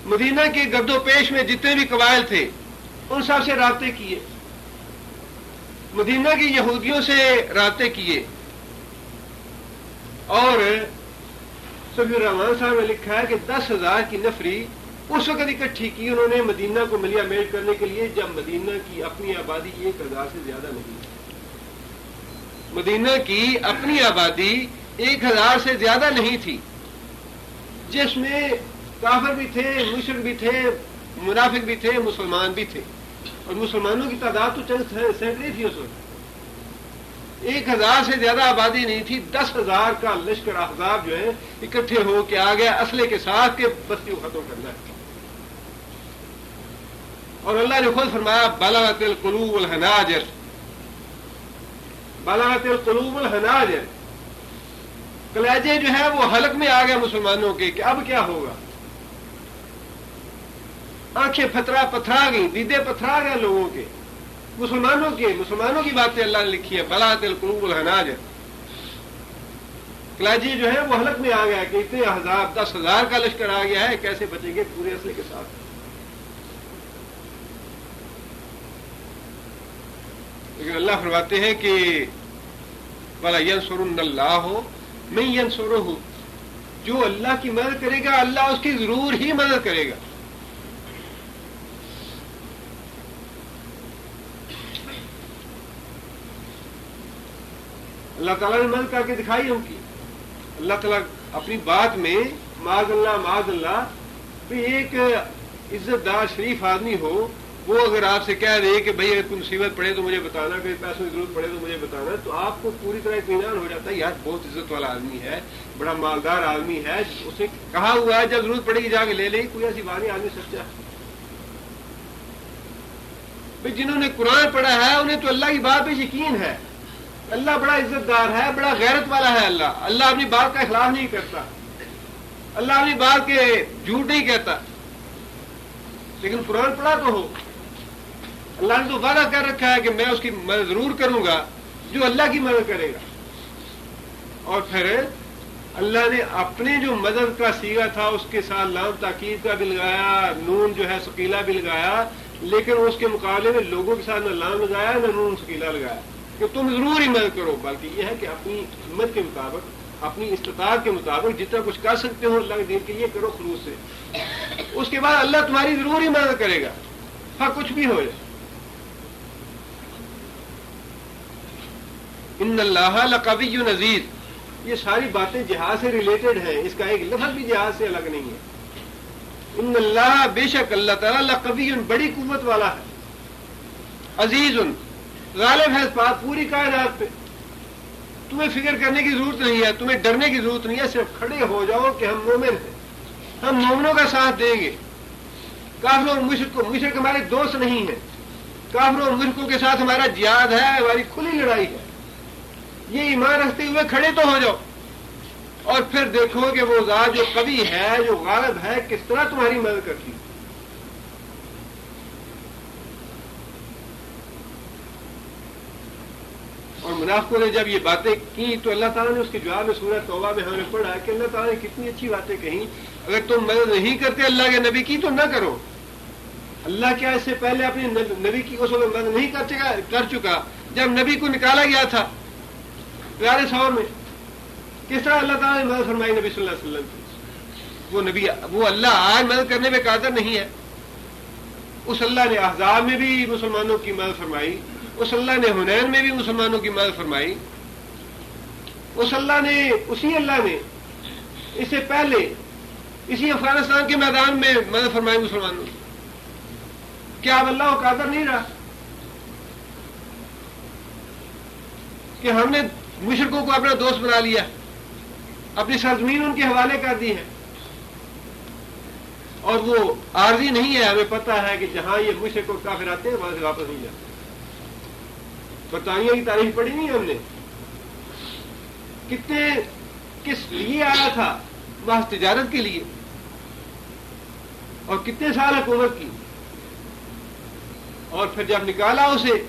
مدینہ کے گرد و پیش میں جتنے بھی قبائل تھے ان سب سے رابطے کیے، مدینہ کی یہودیوں سے رابطے کیے، اور صفی الرحمان صاحب نے لکھا ہے کہ 10,000 کی نفری اس وقت اکٹھی کی انہوں نے مدینہ کو ملیا میل کرنے کے لیے جب مدینہ کی اپنی آبادی 1,000 سے زیادہ نہیں تھی۔ مدینہ کی اپنی آبادی 1,000 سے زیادہ نہیں تھی، جس میں کافر بھی تھے، مشرک بھی تھے، منافق بھی تھے، مسلمان بھی تھے، اور مسلمانوں کی تعداد تو چند سینکڑے تھی اس وقت۔ 1,000 سے زیادہ آبادی نہیں تھی، 10,000 کا لشکر احزاب جو ہے اکٹھے ہو کے آ گیا اسلحے کے ساتھ کہ بستی کو ختم کرنا ہے۔ اور اللہ نے خود فرمایا بلغت القلوب الحناجر، بلغت القلوب الحناجر، کلیجے جو ہے وہ حلق میں آ گئے مسلمانوں کے کہ اب کیا ہوگا۔ آنکھیں پتھرا گئی، دیدے پتھرا گئے لوگوں کے، مسلمانوں کی باتیں اللہ نے لکھی ہے، بلغت القلوب الحناجر، کلیجے جو ہے وہ حلق میں آ گیا کہ اتنے احزاب 10,000 کا لشکر آ گیا ہے، کیسے بچیں گے پورے اسلحے کے ساتھ۔ لیکن اللہ فرماتے ہیں کہ وَلَا يَنْصُرُنَّ اللَّهُ مَن يَنْصُرُهُ، جو اللہ کی مدد کرے گا اللہ اس کی ضرور ہی مدد کرے گا۔ اللہ تعالیٰ نے مدد کر کے دکھائی ہم کی۔ اللہ تعالیٰ اپنی بات میں معاذ اللہ بھی ایک عزت دار شریف آدمی ہو، وہ اگر آپ سے کہہ دے کہ بھئی اگر کوئی مصیبت پڑے تو مجھے بتانا، کوئی پیسوں کی ضرورت پڑے تو مجھے بتانا، تو آپ کو پوری طرح اطمینان ہو جاتا ہے یار بہت عزت والا آدمی ہے، بڑا مالدار آدمی ہے، اسے کہا ہوا ہے جب ضرورت پڑے گی جا کے لے لے، کوئی ایسی بات نہیں، آدمی سچا ہے۔ بھئی جنہوں نے قرآن پڑھا ہے انہیں تو اللہ کی بات پہ یقین ہے، اللہ بڑا عزت دار ہے، بڑا غیرت والا ہے، اللہ اپنی بات کا اخلاف نہیں کرتا، اللہ اپنی بات کے جھوٹ نہیں کہتا۔ لیکن قرآن پڑھا تو ہو، اللہ نے تو وعدہ کر رکھا ہے کہ میں اس کی مدد ضرور کروں گا جو اللہ کی مدد کرے گا۔ اور پھر اللہ نے اپنے جو مدد کا صیغہ تھا اس کے ساتھ لام تاکید کا بھی لگایا، نون جو ہے ثقیلہ بھی لگایا، لیکن اس کے مقابلے میں لوگوں کے ساتھ نہ لام لگایا نہ نون ثقیلہ لگایا کہ تم ضرور ہی مدد کرو، بلکہ یہ ہے کہ اپنی ہمت کے مطابق، اپنی استطاعت کے مطابق جتنا کچھ کر سکتے ہو اللہ کے دین کے لیے کرو خلوص سے۔ اس کے بعد اللہ تمہاری ضرور ہی مدد کرے گا، ہاں کچھ بھی ہو جائے۔ ان اللہ لقوی عزیز، یہ ساری باتیں جہاد سے ریلیٹڈ ہیں، اس کا ایک لفظ بھی جہاد سے الگ نہیں ہے۔ ان اللہ، بے شک اللہ تعالیٰ، لقوی، بڑی قوت والا ہے، عزیز، غالب ہے اس بات پوری کائنات پہ۔ تمہیں فکر کرنے کی ضرورت نہیں ہے، تمہیں ڈرنے کی ضرورت نہیں ہے، صرف کھڑے ہو جاؤ کہ ہم مومن ہیں، ہم مومنوں کا ساتھ دیں گے۔ کافروں اور مشرک ہمارے دوست نہیں ہیں، کافروں اور مشرکوں کے ساتھ ہمارا جہاد ہے، ہماری کھلی لڑائی ہے۔ یہ ایمان رکھتے ہوئے کھڑے تو ہو جاؤ، اور پھر دیکھو کہ وہ ذات جو قوی ہے، جو غالب ہے، کس طرح تمہاری مدد کرتی ہے۔ اور منافقوں نے جب یہ باتیں کی تو اللہ تعالیٰ نے اس کے جواب میں سورہ توبہ میں ہم نے پڑھا کہ اللہ تعالیٰ نے کتنی اچھی باتیں کہیں، اگر تم مدد نہیں کرتے اللہ کے نبی کی تو نہ کرو۔ اللہ کیا اس سے پہلے اپنے نبی کی اس وقت مدد نہیں کر چکا جب نبی کو نکالا گیا تھا پیارے سور میں؟ کس طرح اللہ تعالیٰ نے مدد فرمائی نبی صلی اللہ علیہ وسلم کی؟ وہ اللہ آج مدد کرنے میں قادر نہیں ہے؟ اس اللہ نے احزاب میں بھی مسلمانوں کی مدد فرمائی، اس اللہ نے حنین میں بھی مسلمانوں کی مدد فرمائی، اسی اللہ نے اس سے پہلے اسی افغانستان کے میدان میں مدد فرمائی مسلمانوں کی۔ کیا اب اللہ قادر نہیں رہا؟ کہ ہم نے مشرکوں کو اپنا دوست بنا لیا، اپنی سرزمین ان کے حوالے کر دی ہے، اور وہ عارضی نہیں ہے، ہمیں پتہ ہے کہ جہاں یہ مشرک اور کافر آتے ہیں وہاں سے واپس نہیں جاتے۔ برطانیہ کی تاریخ پڑھی نہیں ہم نے، کس لیے آیا تھا؟ محض تجارت کے لیے، اور کتنے سال حکومت کی، اور پھر جب نکالا اسے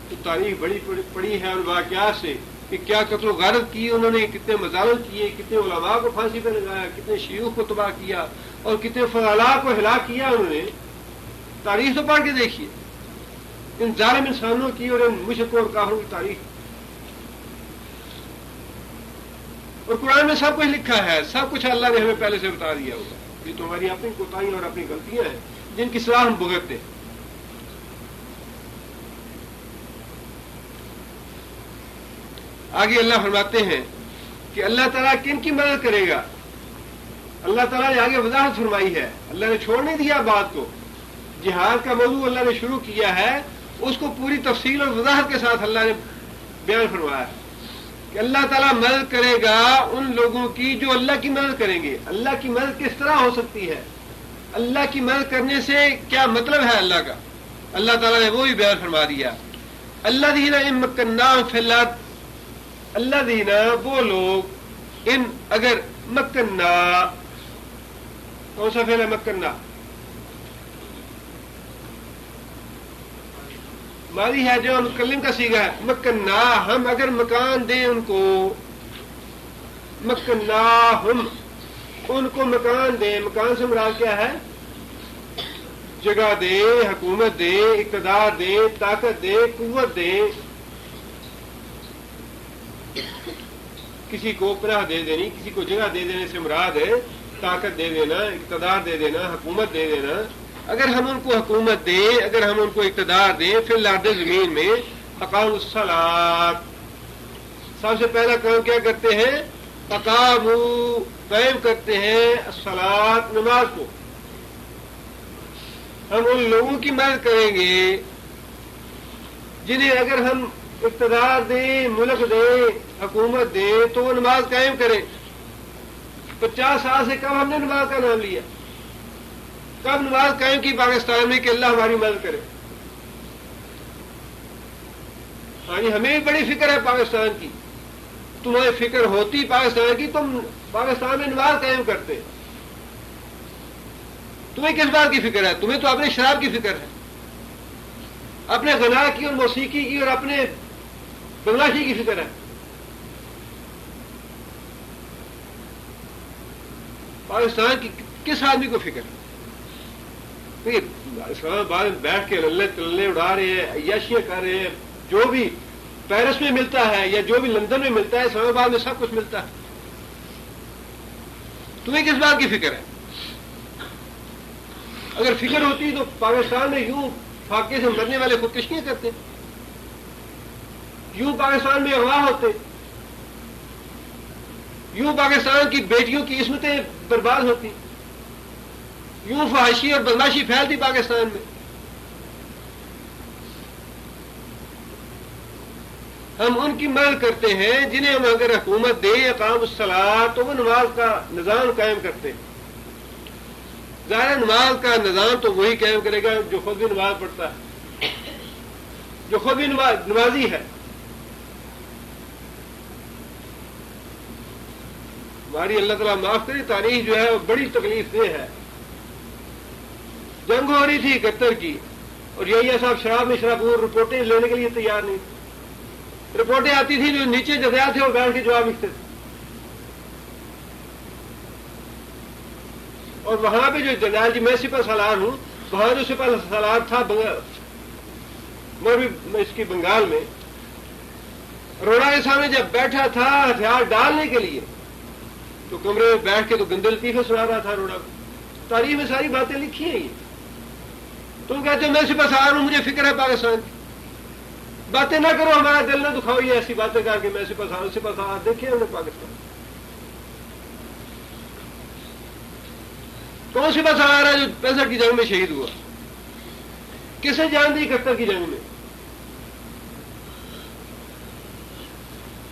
تو تاریخ بڑی پڑی ہے اور واقعات سے کہ کیا قتل و غارت کی انہوں نے، کتنے مظالم کیے، کتنے علماء کو پھانسی پہ لگایا، کتنے شیوخ کو تباہ کیا، اور کتنے فضلاء کو ہلاک کیا انہوں نے۔ تاریخ تو پڑھ کے دیکھیے ان ظالم انسانوں کی اور ان مشرکوں اور کافروں کی تاریخ، اور قرآن میں سب کچھ لکھا ہے، سب کچھ اللہ نے ہمیں پہلے سے بتا دیا ہوگا۔ یہ تو ہماری اپنی کوتاہیاں اور اپنی غلطیاں ہیں جن کی صلاح ہم بھگتتے ہیں۔ آگے اللہ فرماتے ہیں کہ اللہ تعالیٰ کن کی مدد کرے گا۔ اللہ تعالیٰ نے آگے وضاحت فرمائی ہے، اللہ نے چھوڑ نہیں دیا بات کو۔ جہاد کا موضوع اللہ نے شروع کیا ہے، اس کو پوری تفصیل اور وضاحت کے ساتھ اللہ نے بیان فرمایا ہے کہ اللہ تعالیٰ مدد کرے گا ان لوگوں کی جو اللہ کی مدد کریں گے۔ اللہ کی مدد کس طرح ہو سکتی ہے، اللہ کی مدد کرنے سے کیا مطلب ہے اللہ کا، اللہ تعالیٰ نے وہ بھی بیان فرما دیا۔ الذین ان مکناہم فی الارض، الذین وہ لوگ، ان اگر مکننا، کون سا فعل ہے مکننا؟ ماضی ہے جو متکلم کا صیغہ ہے۔ مکننا، ہم اگر مکان دیں ان کو، مکننا ہم، ان کو مکان دیں، مکان سے مراد کیا ہے؟ جگہ دیں، حکومت دیں، اقتدار دیں، طاقت دیں، قوت دیں، کسی کو پناہ دے دینی، کسی کو جگہ دے دینے سے مراد ہے طاقت دے دینا، اقتدار دے دینا، حکومت دے دینا۔ اگر ہم ان کو حکومت دیں، اگر ہم ان کو اقتدار دیں، پھر الارض زمین میں، اقاموا الصلاۃ، سب سے پہلا کام کیا کرتے ہیں؟ اقاموا، قائم کرتے ہیں، الصلاۃ، نماز کو۔ ہم ان لوگوں کی مدد کریں گے جنہیں اگر ہم اقتدار دیں، ملک دیں، حکومت دیں تو وہ نماز قائم کریں۔ 50 سال سے کب ہم نے نماز کا نام لیا؟ کب نماز قائم کی پاکستان میں کہ اللہ ہماری مدد کرے؟ ہاں جی، ہمیں بھی بڑی فکر ہے پاکستان کی، تمہیں فکر ہوتی پاکستان کی، تم پاکستان میں نماز قائم کرتے، تمہیں کس بات کی فکر ہے؟ تمہیں تو اپنے شراب کی فکر ہے، اپنے غنا کی اور موسیقی کی اور اپنے بدماشی کی فکر ہے۔ پاکستان کی کس آدمی کو فکر ہے؟ اسلام آباد میں بیٹھ کے للے تلے اڑا رہے ہیں، عیاشیاں کر رہے ہیں، جو بھی پیرس میں ملتا ہے یا جو بھی لندن میں ملتا ہے، اسلام آباد میں سب کچھ ملتا ہے۔ تمہیں کس بات کی فکر ہے؟ اگر فکر ہوتی تو پاکستان میں یوں فاقے سے مرنے والے خودکشیاں کرتے، یوں پاکستان میں اغوا ہوتے، یوں پاکستان کی بیٹیوں کی عصمتیں برباد ہوتی، یوں فحاشی اور بدماشی پھیلتی پاکستان میں۔ ہم ان کی مدد کرتے ہیں جنہیں ہم اگر حکومت دے، اقام الصلاۃ، تو وہ نماز کا نظام قائم کرتے ہیں۔ ظاہر نماز کا نظام تو وہی قائم کرے گا جو خود بھی نماز پڑھتا ہے، جو خود بھی نمازی ہے۔ ہماری اللہ تعالیٰ معاف کرے، تاریخ جو ہے وہ بڑی تکلیف دہ ہے۔ جنگ ہو رہی تھی 71 کی، اور یہی صاحب شراب میں شراب رپورٹیں لینے کے لیے تیار نہیں تھے۔ رپورٹیں آتی تھی، جو نیچے جزیات تھے وہ بیٹھ کے جواب لکھتے تھے، اور وہاں پہ جو جنرل جی، میں سپہ سالار ہوں، وہاں جو سپہ سالار تھا اس کی بنگال میں، روڑا کے سامنے جب بیٹھا تھا ہتھیار ڈالنے کے لیے، تو کمرے میں بیٹھ کے تو گندے لطیفے سنا رہا تھا روڑا کو۔ تاریخ میں ساری باتیں لکھی ہیں۔ یہ تم کہتے ہو میں سپہ سالار ہوں، مجھے فکر ہے پاکستان کی، باتیں نہ کرو، ہمارا دل نہ دکھاؤ یہ ایسی باتیں کر کے میں سپہ سالار دیکھے ہم نے پاکستان۔ کون سپہ سالار ہے جو 65 کی جنگ میں شہید ہوا؟ کسے جان دی 71 کی جنگ میں؟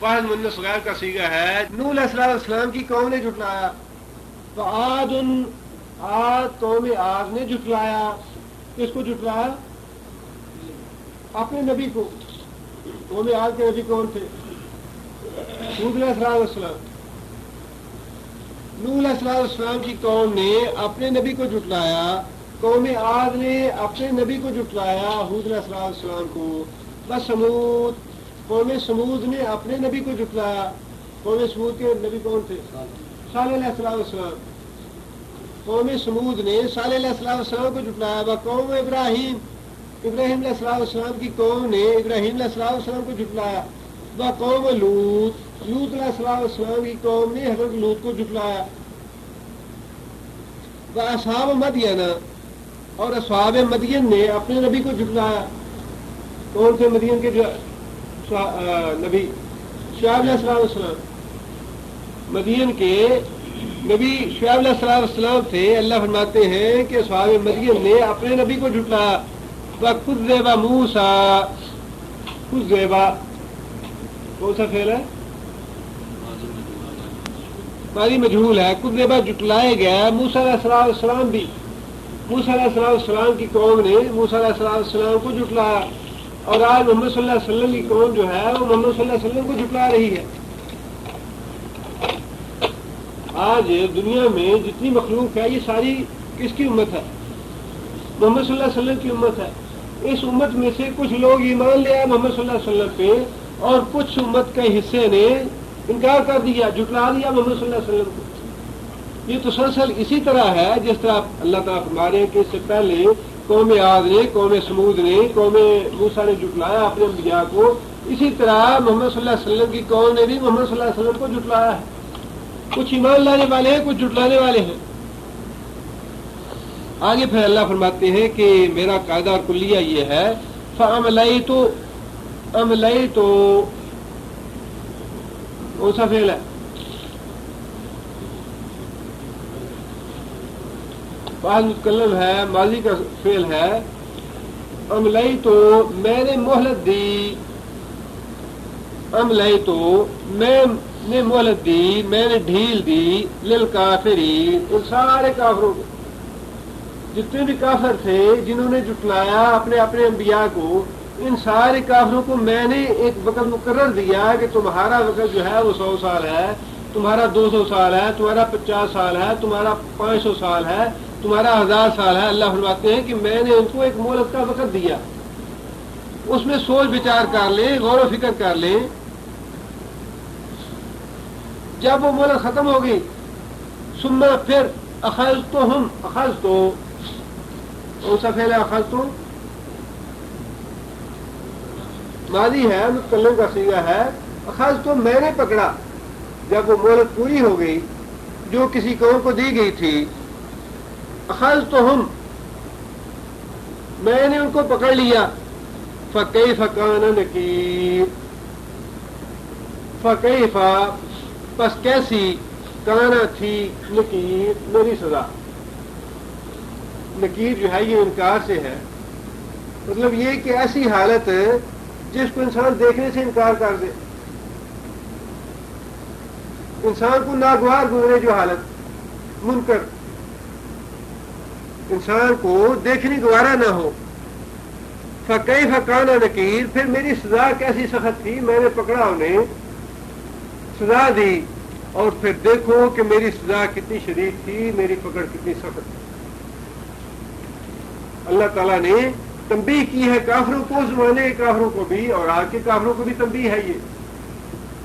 واحد منس غیر کا صیغہ ہے. نوح علیہ السلام کی قوم نے جھٹلایا. فعاد قوم عاد نے جھٹلایا. کس کو جھٹلایا؟ اپنے نبی کو. قوم عاد کے نبی کون تھے؟ ہود علیہ السلام. نوح علیہ السلام کی قوم نے اپنے نبی کو جھٹلایا. قوم عاد نے اپنے نبی کو جھٹلایا ہود علیہ السلام کو. بس سمود قوم سمود نے اپنے نبی کو جھٹلایا. قوم سمود کے نبی کون تھے؟ صالح علیہ السلام. قوم سمود نے صالح علیہ السلام کو جھٹلایا. قوم ابراہیم علیہ السلام کی قوم نے ابراہیم علیہ السلام کو جھٹلایا. قوم لوط علیہ السلام کی قوم نے حضرت لوط کو جھٹلایا. اصحاب مدین اور اصحاب مدین نے اپنے نبی کو جھٹلایا. کون سے مدین کے نبی؟ شعیب علیہ السلام. مدین کے نبی شعیب علیہ السلام تھے. اللہ فرماتے ہیں کہ اصحاب مدین نے اپنے نبی کو جھٹلایا. وَكُذِّبَ مُوسَىٰ. کذبا کون سا فعل ہے؟ ماضی مجہول ہے. کذبا جھٹلائے گیا. موسیٰ علیہ السلام بھی. موسیٰ علیہ السلام کی قوم نے موسیٰ علیہ السلام کو جھٹلایا. اور آج محمد صلی اللہ علیہ وسلم کی قوم جو ہے وہ محمد صلی اللہ علیہ وسلم کو جھٹلا رہی ہے. آج دنیا میں جتنی مخلوق ہے یہ ساری کس کی امت ہے؟ محمد صلی اللہ علیہ وسلم کی امت ہے. اس امت میں سے کچھ لوگ ایمان لے آئے محمد صلی اللہ علیہ وسلم پہ اور کچھ امت کے حصے نے انکار کر دیا, جھٹلا دیا محمد صلی اللہ علیہ وسلم کو. یہ تسلسل اسی طرح ہے جس طرح اللہ تعالیٰ فرما رہے ہیں کہ اس سے پہلے قوم عاد نے, قوم سمود نے, قوم موسیٰ نے جھٹلایا اپنے انبیاء کو. اسی طرح محمد صلی اللہ علیہ وسلم کی قوم نے بھی محمد صلی اللہ علیہ وسلم کو جھٹلایا ہے. کچھ ایمان لانے والے ہیں, کچھ جھٹلانے والے ہیں. آگے پھر اللہ فرماتے ہیں کہ میرا قاعدہ اور کلیہ یہ ہے فَأَمْلَيْتُ کون سا فعل ہے؟ بعض متکلم ہے, ماضی کا فعل ہے. املیتو میں نے مہلت دی. املیتو میں نے مہلت دی, میں نے ڈھیل دی. للکافرین ان سارے کافروں کو, جتنے بھی کافر تھے جنہوں نے جھٹلایا اپنے انبیاء کو, ان سارے کافروں کو میں نے ایک وقت مقرر دیا کہ تمہارا وقت جو ہے وہ 100 سال ہے, تمہارا 200 سال ہے, تمہارا 50 سال ہے, تمہارا 500 سال ہے, تمہارا 1000 سال ہے. اللہ فرماتے ہیں کہ میں نے ان کو ایک مہلت کا وقت دیا. اس میں سوچ بچار کر لیں, غور و فکر کر لیں. جب وہ مہلت ختم ہو گئی ثم پھر اخذتہم, اخذتو کون سا فعل ہے؟ اخذتو ماضی ہے, متکلم کا صیغہ ہے. اخذتو میں نے پکڑا. جب وہ مہلت پوری ہو گئی جو کسی قوم کو دی گئی تھی, اخذتہم میں نے ان کو پکڑ لیا. فکیف کان نکیر, فکیف پس کیسی, کانا تھی, نکیر میری سزا. نکیر جو ہے یہ انکار سے ہے, مطلب یہ کہ ایسی حالت جس کو انسان دیکھنے سے انکار کر دے, انسان کو ناگوار گزرے جو حالت, منکر, انسان کو دیکھنے گوارا نہ ہو. فکیف کان نکیر پھر میری سزا کیسی سخت تھی, میں نے پکڑا انہیں, سزا دی, اور پھر دیکھو کہ میری سزا کتنی شدید تھی, میری پکڑ کتنی سخت تھی. اللہ تعالیٰ نے تنبیہ کی ہے کافروں کو, زمانے کے کافروں کو بھی اور آج کے کافروں کو بھی تنبیہ ہے یہ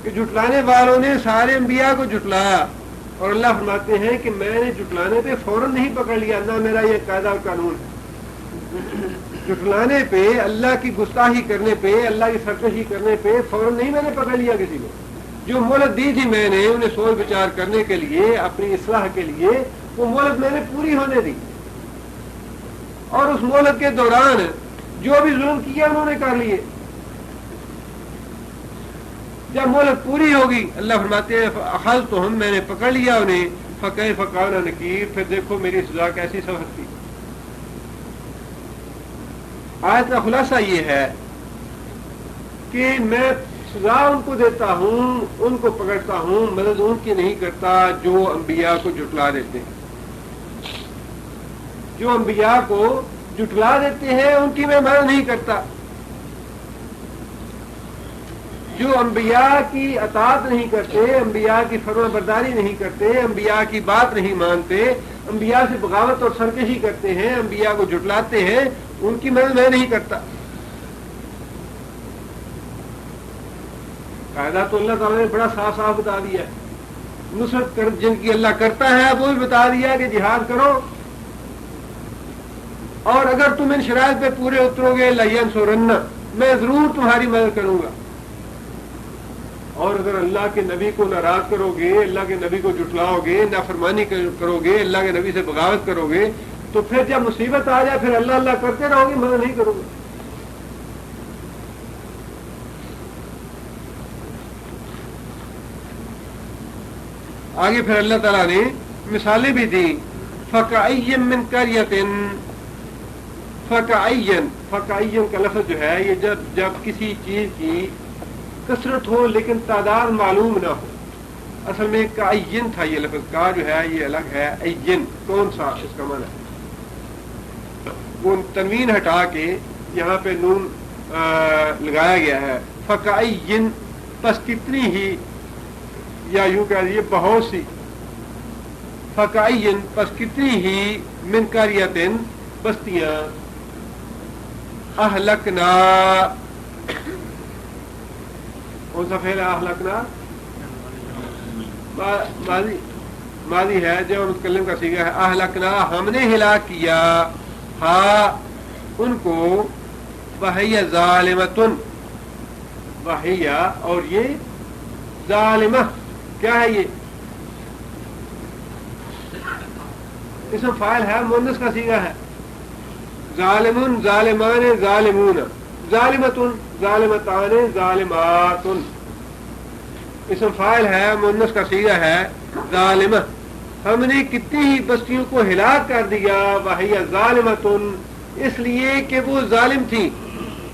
کہ جھٹلانے والوں نے سارے انبیاء کو جھٹلایا. اور اللہ فرماتے ہیں کہ میں نے جھٹلانے پہ فوراً نہیں پکڑ لیا, نہ میرا یہ قاعدہ اور قانون ہے. جھٹلانے پہ, اللہ کی گستاخی کرنے پہ, اللہ کی سرکشی کرنے پہ فوراً نہیں میں نے پکڑ لیا کسی کو. جو مہلت دی تھی میں نے انہیں سوچ بچار کرنے کے لیے, اپنی اصلاح کے لیے, وہ مہلت میں نے پوری ہونے دی. اور اس مہلت کے دوران جو بھی ظلم کیا انہوں نے کر لیے. جب مہلت پوری ہوگی اللہ فرماتے ہیں اخذتہم میں نے پکڑ لیا انہیں. فکیف کان نکیر پھر دیکھو میری سزا کیسی سخت تھی. آیت کا خلاصہ یہ ہے کہ میں سزا ان کو دیتا ہوں، ان کو پکڑتا ہوں، مدد ان کی نہیں کرتا جو انبیاء کو جھٹلا دیتے ہیں۔ جو انبیاء کو جھٹلا دیتے ہیں ان کی میں مدد نہیں کرتا۔ جو انبیاء کی اطاعت نہیں کرتے، انبیاء کی فرما برداری نہیں کرتے، انبیاء کی بات نہیں مانتے، انبیاء سے بغاوت اور سرکشی کرتے ہیں، انبیاء کو جھٹلاتے ہیں، ان کی مدد میں نہیں کرتا۔ قاعدہ تو اللہ تعالیٰ نے بڑا صاف صاف بتا دیا ہے۔ نصرت جن کی اللہ کرتا ہے وہ بھی بتا دیا کہ جہاد کرو، اور اگر تم ان شرائط پہ پورے اترو گے لَيَنْصُرَنَّ، میں ضرور تمہاری مدد کروں گا۔ اور اگر اللہ کے نبی کو ناراض کرو گے، اللہ کے نبی کو جھٹلاؤ گے، نافرمانی کرو گے، اللہ کے نبی سے بغاوت کرو گے، تو پھر جب مصیبت آ جائے پھر اللہ اللہ کرتے رہو گے، مدد نہیں کرو گے۔ آگے پھر اللہ تعالیٰ نے مثالیں بھی دیں۔ فَكَأَيٍّ مِّن قَرْيَةٍ، فَكَأَيٍّ کا لفظ جو ہے یہ جب کسی چیز کی کثرت ہو لیکن تعداد معلوم نہ ہو، اصل میں کَأَيٍّ تھا یہ لفظ، کا جو ہے یہ الگ ہے، عین کون سا اس کا معنی ہے، وہ تنوین ہٹا کے یہاں پہ نون لگایا گیا ہے۔ فَكَأَيٍّ پس کتنی ہی، یا یوں کہہ دیجیے بہت سی، فَكَأَيٍّ پس کتنی ہی، من قَرْيَةٍ بستیاں، اہلکنا، کون سا فعل ہے اہلکنا؟ ماضی ہے، جو متکلم کا صیغہ ہے، اہلکنا ہم نے ہلاک کیا، ہاں ان کو، وَهِيَ ظَالِمَةٌ، وَهِيَ اور یہ ظالمہ کیا ہے، یہ اسم فاعل ہے، مؤنث کا صیغہ ہے، ظالمون ظالمان ظالمون، ظالمتن ظالمتان ظالمات، اسم فاعل ہے، مؤنث کا صیغہ ہے ظالمہ۔ ہم نے کتنی ہی بستیوں کو ہلاک کر دیا، وہی ظالمتن، اس لیے کہ وہ ظالم تھیں،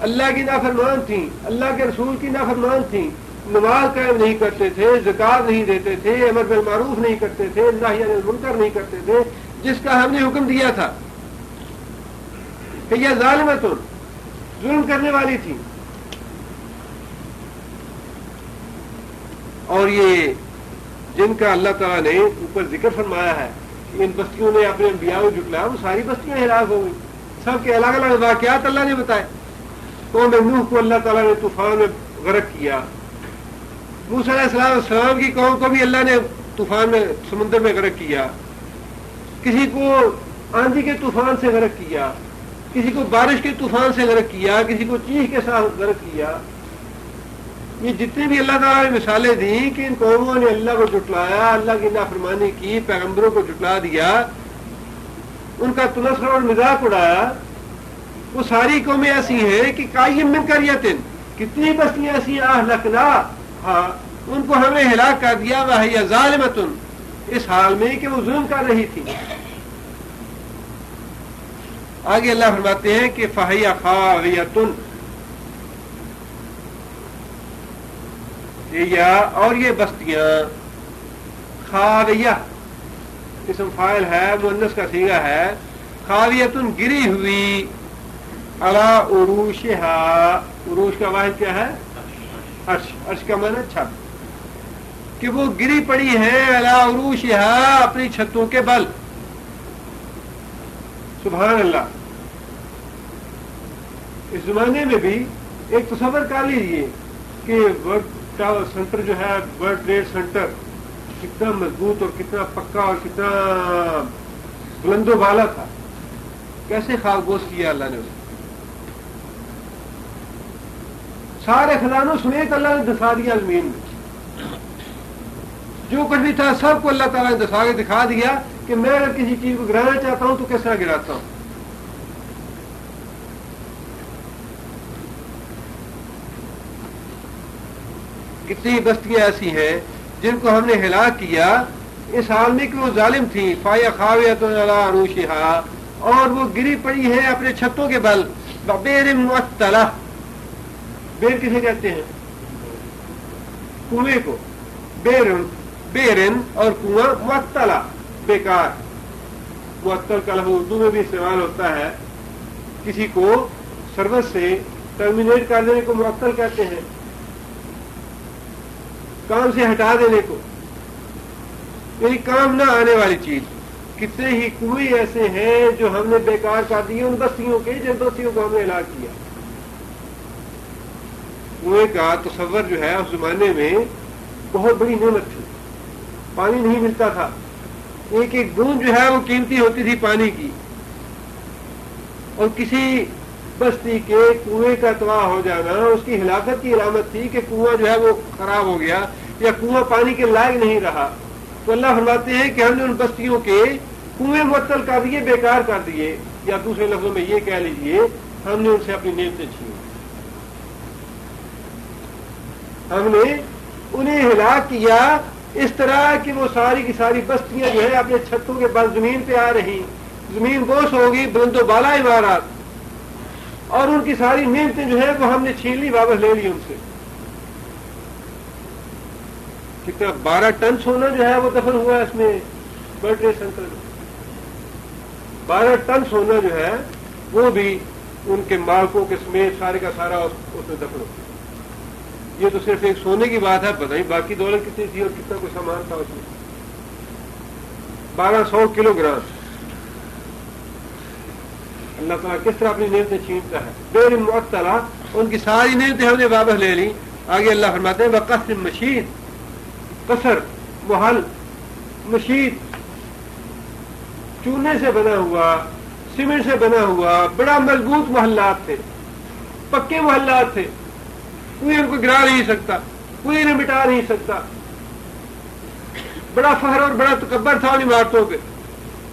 اللہ کی نافرمان تھیں، اللہ کے رسول کی نافرمان تھیں، نماز قائم نہیں کرتے تھے، زکوٰۃ نہیں دیتے تھے، امر بالمعروف نہیں کرتے تھے، نہی عن المنکر نہیں کرتے تھے، جس کا ہم نے حکم دیا تھا کہ یہ ظالمتن، ظلم کرنے والی تھی۔ اور یہ جن کا اللہ تعالیٰ نے اوپر ذکر فرمایا ہے کہ ان بستیوں نے اپنے انبیاء کو جھٹلایا، وہ ساری بستیاں ہلاک ہو گئی، سب کے الگ الگ واقعات اللہ نے بتائے۔ قوم نوح کو اللہ تعالیٰ نے طوفان میں غرق کیا، موسیٰ علیہ السلام کی قوم کو بھی اللہ نے طوفان میں سمندر میں غرق کیا، کسی کو آندھی کے طوفان سے غرق کیا، کسی کو بارش کے طوفان سے غرق کیا، کسی کو چیخ کے ساتھ غرق کیا۔ یہ جتنے بھی اللہ تعالیٰ نے مثالیں دیں کہ ان قوموں نے اللہ کو جھٹلایا، اللہ کی نافرمانی کی، پیغمبروں کو جھٹلا دیا، ان کا تمسخر اور مذاق اڑایا، وہ ساری قومیں ایسی ہیں کہ قائم من قریۃ، کتنی بستیاں ایسی اہلکنا، ہاں ان کو ہم نے ہلاک کر دیا، وہی ظالمۃ، اس حال میں کہ وہ ظلم کر رہی تھی۔ آگے اللہ فرماتے ہیں کہ فہی خاویۃ، اور یہ بستیاں، خاویہ اسم فاعل ہے، مؤنث کا صیغہ ہے، خاویۃ گری ہوئی، علی عروشہا، عروش کا واحد کیا ہے؟ عرش، عرش کا معنی چھت، کہ وہ گری پڑی ہیں، علی عروشہا اپنی چھتوں کے بل۔ سبحان اللہ۔ اس زمانے میں بھی ایک تصور کر لیجیے کہ ورلڈ سینٹر جو ہے، ورلڈ ٹریڈ سینٹر کتنا مضبوط اور کتنا پکا اور کتنا بلند و بالا تھا، کیسے خاکبوس کیا اللہ نے اسے، سارے خزانوں سمیت اللہ نے دسا دیا زمین میں، جو کچھ بھی تھا سب کو اللہ تعالیٰ نے دسا کے دکھا دیا کہ میں اگر کسی چیز کو گرانا چاہتا ہوں تو کس طرح گراتا ہوں۔ کتنی بستیاں ایسی ہیں جن کو ہم نے ہلاک کیا اس حال میں کہ وہ ظالم تھیں، فَهِيَ خَاوِيَةٌ عَلَىٰ عُرُوشِهَا، اور وہ گری پڑی ہے اپنے چھتوں کے بل، بِئْرٍ مُعَطَّلَةٍ، بیر کسے کہتے ہیں؟ کنویں کو، بیرن اور کنواں معطلا بیکار، معطل کا لفظ اردو میں بھی استعمال ہوتا ہے، کسی کو سروس سے ٹرمینیٹ کر دینے کو معطل کہتے ہیں، کام سے ہٹا دینے کو، یعنی کام نہ آنے والی چیز۔ کتنے ہی کنویں ایسے ہیں جو ہم نے بیکار کر دیے ان بستیوں کے جن بستیوں کو ہم نے ہلاک کیا۔ کنویں کا تصور جو ہے اس زمانے میں بہت بڑی نعمت تھی، پانی نہیں ملتا تھا، ایک ایک بوند جو ہے وہ قیمتی ہوتی تھی پانی کی، اور کسی بستی کے کنویں کا تباہ ہو جانا اس کی ہلاکت کی علامت تھی کہ کنواں جو ہے وہ خراب ہو گیا یا کنواں پانی کے لائق نہیں رہا۔ تو اللہ فرماتے ہیں کہ ہم نے ان بستیوں کے کنویں معطل کر دیے، بیکار کر دیے، یا دوسرے لفظوں میں یہ کہہ لیجئے ہم نے ان سے اپنی نعمتیں چھین، ہم نے انہیں ہلاک کیا اس طرح کہ وہ ساری کی ساری بستیاں جو ہے اپنے چھتوں کے بعد زمین پہ آ رہی، زمین بوس ہوگی، بلند و بالا عمارات، اور ان کی ساری نعمتیں جو ہے وہ ہم نے چھین لی، واپس لے لی ان سے۔ کتنا 12 ٹن سونا جو ہے وہ دفن ہوا اس میں، ورلڈ ٹریڈ سینٹر میں 12 ٹن سونا جو ہے وہ بھی ان کے مالکوں کے سمیت سارے کا سارا اس میں دفن ہو۔ یہ تو صرف ایک سونے کی بات ہے، پتہ نہیں باقی دولت کتنی تھی اور کتنا کوئی سامان تھا اس میں۔ 1200 کلو گرام۔ اللہ تعالیٰ کس طرح اپنی نعمتیں چھینتا ہے۔ بیر معطلا، ان کی ساری نعمتیں ہم نے واپس لے لی۔ آگے اللہ فرماتے ہیں وقصر مشید، قصر محل مشید، چونے سے بنا ہوا، سیمنٹ سے بنا ہوا بڑا مضبوط محلات تھے، پکے محلات تھے، کوئی ان کو گرا نہیں سکتا، کوئی انہیں مٹا نہیں سکتا، بڑا فخر اور بڑا تکبر تھا ان عمارتوں پہ۔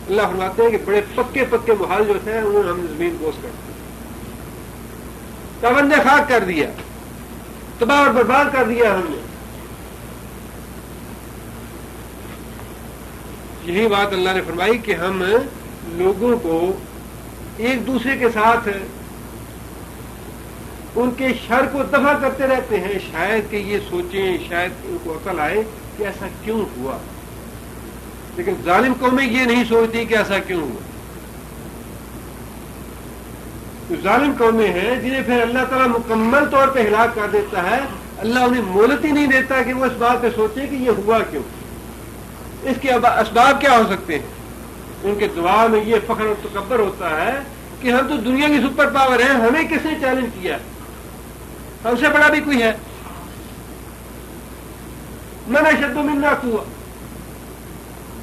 اللہ فرماتے ہیں کہ بڑے پکے پکے محل جو تھے انہوں نے ہم نے زمین بوس کر دیا، تابندے خاک کر دیا، تباہ اور برباد کر دیا ہم نے۔ یہی بات اللہ نے فرمائی کہ ہم لوگوں کو ایک دوسرے کے ساتھ ان کے شر کو دفع کرتے رہتے ہیں، شاید کہ یہ سوچیں، شاید ان کو عقل آئے کہ ایسا کیوں ہوا، لیکن ظالم قومیں یہ نہیں سوچتی کہ ایسا کیوں ہوا۔ تو ظالم قومیں ہیں جنہیں پھر اللہ تعالیٰ مکمل طور پہ ہلاک کر دیتا ہے، اللہ انہیں مہلت ہی نہیں دیتا کہ وہ اس بات پہ سوچیں کہ یہ ہوا کیوں، اس کے اسباب کیا ہو سکتے ہیں۔ ان کے دعا میں یہ فخر اور تکبر ہوتا ہے کہ ہم تو دنیا کی سپر پاور ہیں، ہمیں کس نے چیلنج کیا، ہم سے بڑا بھی کوئی ہے، من اشد منا قوة،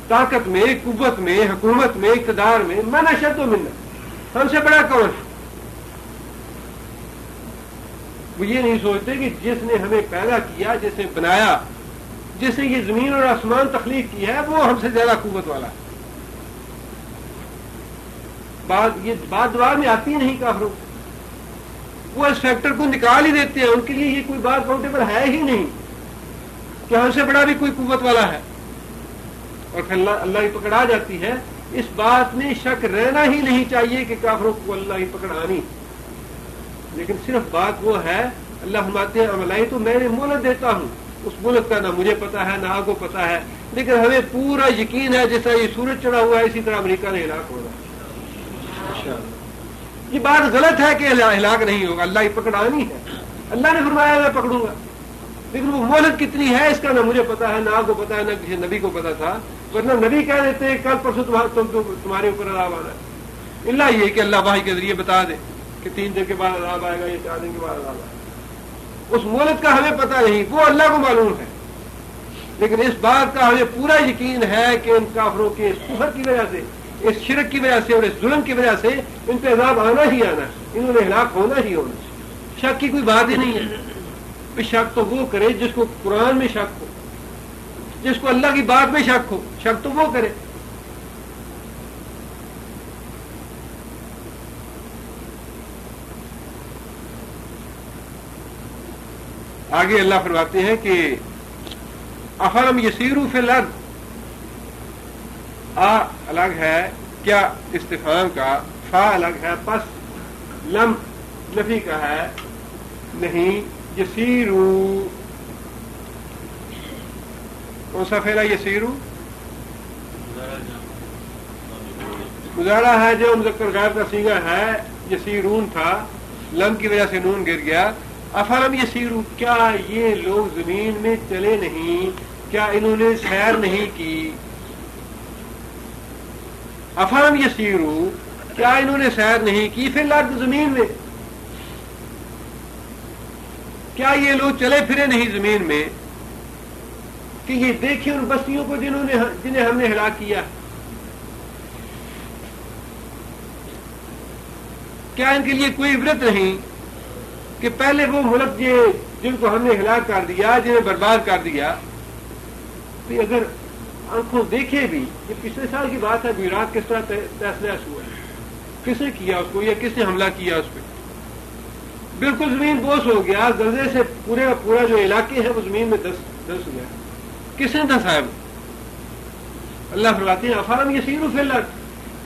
طاقت میں، قوت میں، حکومت میں، اقتدار میں، من اشد منا، ہم سے بڑا کون ہے۔ وہ یہ نہیں سوچتے کہ جس نے ہمیں پیدا کیا، جس نے بنایا، جس نے یہ زمین اور آسمان تخلیق کی ہے، وہ ہم سے زیادہ قوت والا ہے۔ یہ بات دعا میں آتی نہیں کافروں، وہ اس فیکٹر کو نکال ہی دیتے ہیں، ان کے لیے یہ کوئی بات کاؤنٹیبل ہے ہی نہیں کہ ہم سے بڑا بھی کوئی قوت والا ہے، اور پھر اللہ کی پکڑ آ جاتی ہے۔ اس بات میں شک رہنا ہی نہیں چاہیے کہ کافروں کو اللہ کی پکڑ آنی، لیکن صرف بات وہ ہے، اللہ فرماتے ہیں عملائی تو میں نے مہلت دیتا ہوں، اس ملک کا نہ مجھے پتا ہے نہ آپ کو پتا ہے، لیکن ہمیں پورا یقین ہے جس طرح یہ سورج چڑھا ہوا ہے اسی طرح امریکہ نے ہلاک ہوگا۔ یہ بات غلط ہے کہ ہلاک نہیں ہوگا، اللہ کی پکڑ آنی ہے، اللہ نے فرمایا میں پکڑوں گا، لیکن وہ مہلت کتنی ہے اس کا نہ مجھے پتا ہے نہ آپ کو پتا ہے نہ کسی نبی کو پتا تھا، ورنہ نبی کہہ دیتے ہیں کل پرسوں تمہارے اوپر عذاب آنا ہے، اللہ یہ کہ اللہ وحی کے ذریعے بتا دے کہ 3 دن کے بعد عذاب آئے گا یا 4 دن کے بعد عذاب آئے گا، اس مہلت کا ہمیں پتہ نہیں، وہ اللہ کو معلوم ہے، لیکن اس بات کا ہمیں پورا یقین ہے کہ ان کافروں کے اس کفر کی وجہ سے، اس شرک کی وجہ سے اور اس ظلم کی وجہ سے ان پہ عذاب آنا ہی آنا ہے، انہوں نے ہلاک ہونا ہی ہونا، شک کی کوئی بات ہی نہیں ہے۔ شک تو وہ کرے جس کو قرآن میں شک ہو، جس کو اللہ کی بات میں شک ہو، شک تو وہ کرے۔ آگے اللہ فرماتے ہیں کہ افلم یسیروا فی الارض، آ الگ ہے کیا استفہام کا، فا الگ ہے، پس لم نفی کا ہے، نہیں، یسیروا سفیلا یسیرو مظاہرہ ہے جو مذکر غائب کا صیغہ ہے، یسیرون تھا، لم کی وجہ سے نون گر گیا. افلم یسیرو، کیا یہ لوگ زمین میں چلے نہیں، کیا انہوں نے سیر نہیں کی؟ افلم یسیرو، کیا انہوں نے سیر نہیں کی فی الارض، زمین میں؟ کیا یہ لوگ چلے پھرے نہیں زمین میں کہ یہ دیکھیں ان بستیوں کو جنہیں ہم نے ہلاک کیا؟ کیا ان کے لیے کوئی عبرت نہیں کہ پہلے وہ ملک جن کو ہم نے ہلاک کر دیا، جنہیں برباد کر دیا، تو اگر آنکھوں دیکھے بھی، یہ پچھلے سال کی بات ہے، عراق کس طرح تحس نحس ہوا، کس نے کیا اس کو، یا کس نے حملہ کیا اس پہ؟ بالکل زمین بوس ہو گیا، زلزلے سے پورا جو علاقے ہیں وہ زمین میں دس گیا. کس نے دسا ہے؟ اللہ فرماتے ہیں افلم یسیروا فی الارض،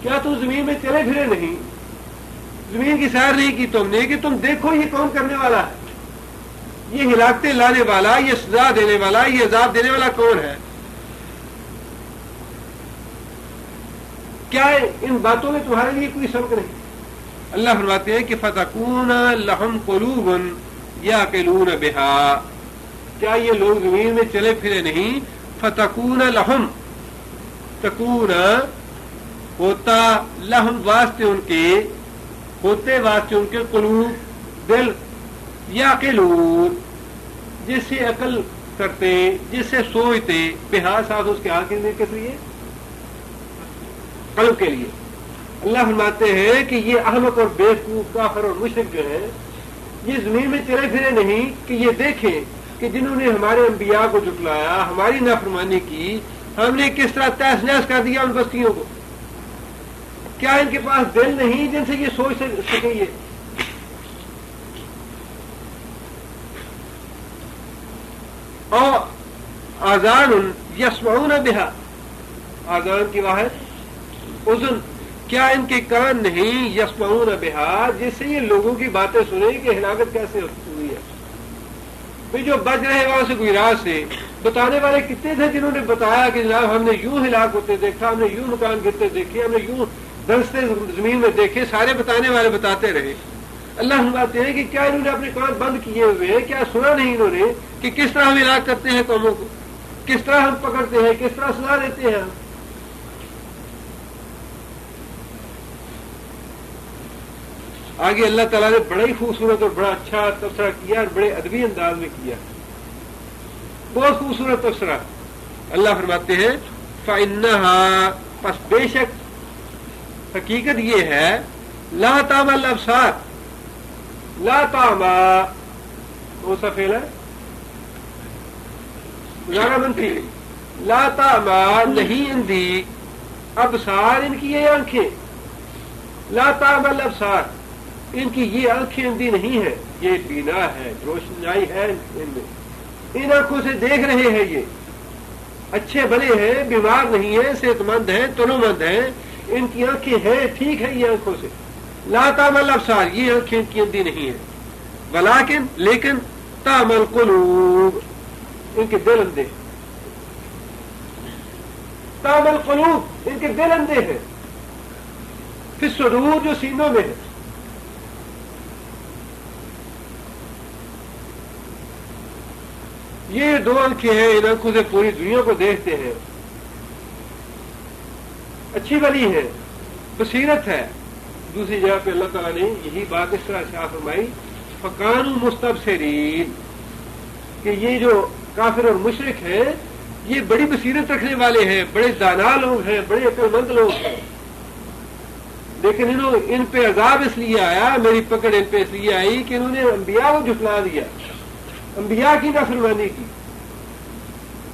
کیا تم زمین میں چلے پھرے نہیں، زمین کی سیر نہیں کی تم نے کہ تم دیکھو یہ کون کرنے والا ہے، یہ ہلاکتیں لانے والا، یہ سزا دینے والا، یہ عذاب دینے والا کون ہے؟ کیا ان باتوں میں تمہارے لیے کوئی سبق نہیں؟ اللہ فرماتے ہیں کہ فتکون لہم قلوب یعقلون بہا، کیا یہ لوگ زمین میں چلے پھرے نہیں؟ فتکون لہم، تکون ہوتا، لہم واسطے ان کے، ہوتے واسطے ان کے، قلوب دل، یعقلون جس سے عقل کرتے، جس سے سوچتے، بہا ساتھ اس کے آنکھیں میں کس لیے؟ قلب کے لیے. اللہ فرماتے ہیں کہ یہ احمق اور بیوقوف کافر اور مشرک جو ہیں، یہ زمین میں چلے پھرے نہیں کہ یہ دیکھیں کہ جنہوں نے ہمارے انبیاء کو جھٹلایا، ہماری نافرمانی کی، ہم نے کس طرح تہس نہس کر دیا ان بستیوں کو. کیا ان کے پاس دل نہیں جن سے یہ سوچ سکیں؟ یہ اور آذان یسمعون بہا، آذان کی واحد اذن، کیا ان کے کان نہیں، یسمعون بہا جس سے یہ لوگوں کی باتیں سنیں کہ ہلاکت کیسے ہوئی ہے. پھر جو بچ رہے وہاں سے گجرات سے، بتانے والے کتنے تھے جنہوں نے بتایا کہ جناب ہم نے یوں ہلاک ہوتے دیکھا، ہم نے یوں مکان گرتے دیکھے، ہم نے یوں دھنستے زمین میں دیکھے، سارے بتانے والے بتاتے رہے. اللہ فرماتے ہیں کہ کیا انہوں نے اپنے کان بند کیے ہوئے، کیا سنا نہیں انہوں نے کہ کس طرح ہم ہلاک کرتے ہیں قوموں کو، کس طرح ہم پکڑتے ہیں، کس طرح سزا دیتے ہیں. آگے اللہ تعالیٰ نے بڑا ہی خوبصورت اور بڑا اچھا تبصرہ کیا اور بڑے ادبی انداز میں کیا، بہت خوبصورت تبصرہ. اللہ فرماتے ہیں فَإِنَّهَا، پس بے شک حقیقت یہ ہے، لا تعمى الابصار، لا تعمى کون سا فعل ہے؟ مظاہرہ منفی. لا تعمى نہیں اندھی، ابصار ان کی یہ آنکھیں، لا تعمى الابصار ان کی یہ آنکھیں اندھی نہیں ہے، یہ بینا ہے، روشنائی ہے ان میں، ان آنکھوں سے دیکھ رہے ہیں، یہ اچھے بنے ہیں، بیمار نہیں ہیں، صحت مند ہیں، تنو مند ہیں، ان کی آنکھیں ہیں، ٹھیک ہے یہ آنکھوں سے. لا تعمى الابصار یہ آنکھیں ان کی اندھی نہیں ہیں، ولیکن لیکن تعمى القلوب ان کے دل اندھے، تعمى القلوب ان کے دل اندھے ہیں، فی الصدور جو سینوں میں ہے. یہ دو آنکھیں ہیں، ان آنکھوں سے پوری دنیا کو دیکھتے ہیں، اچھی بلی ہے، بصیرت ہے. دوسری جگہ پہ اللہ تعالیٰ نے یہی بات اس طرح شاہ فرمائی فَكَانُوا مُسْتَبْصِرِينَ کہ یہ جو کافر اور مشرک ہیں یہ بڑی بصیرت رکھنے والے ہیں، بڑے دانا لوگ ہیں، بڑے عقل مند لوگ ہیں، لیکن ان پہ عذاب اس لیے آیا، میری پکڑ ان پہ اس لیے آئی کہ انہوں نے انبیاء کو جھٹلا دیا، انبیاء کی نافرمانی کی،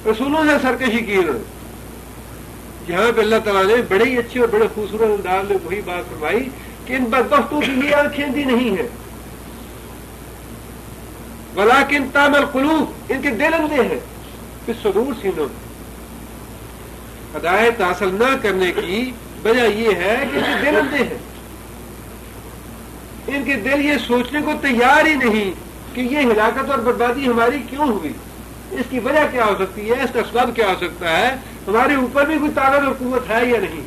رسولوں سے سرکشی کی انہوں نے. یہاں پہ اللہ تعالیٰ نے بڑے ہی اچھے اور بڑے خوبصورت انداز میں وہی بات فرمائی کہ ان بدبختوں کی یہ آنکھیں اندھی نہیں ہیں، ولیکن تعمى القلوب ان کے دل اندھے ہیں، فی الصدور سینوں. ہدایت حاصل نہ کرنے کی وجہ یہ ہے کہ ان کے دل اندھے ہیں، ان کے دل یہ سوچنے کو تیار ہی نہیں کہ یہ ہلاکت اور بربادی ہماری کیوں ہوئی، اس کی وجہ کیا ہو سکتی ہے، اس کا سبب کیا ہو سکتا ہے، ہمارے اوپر بھی کوئی طاقت اور قوت ہے یا نہیں.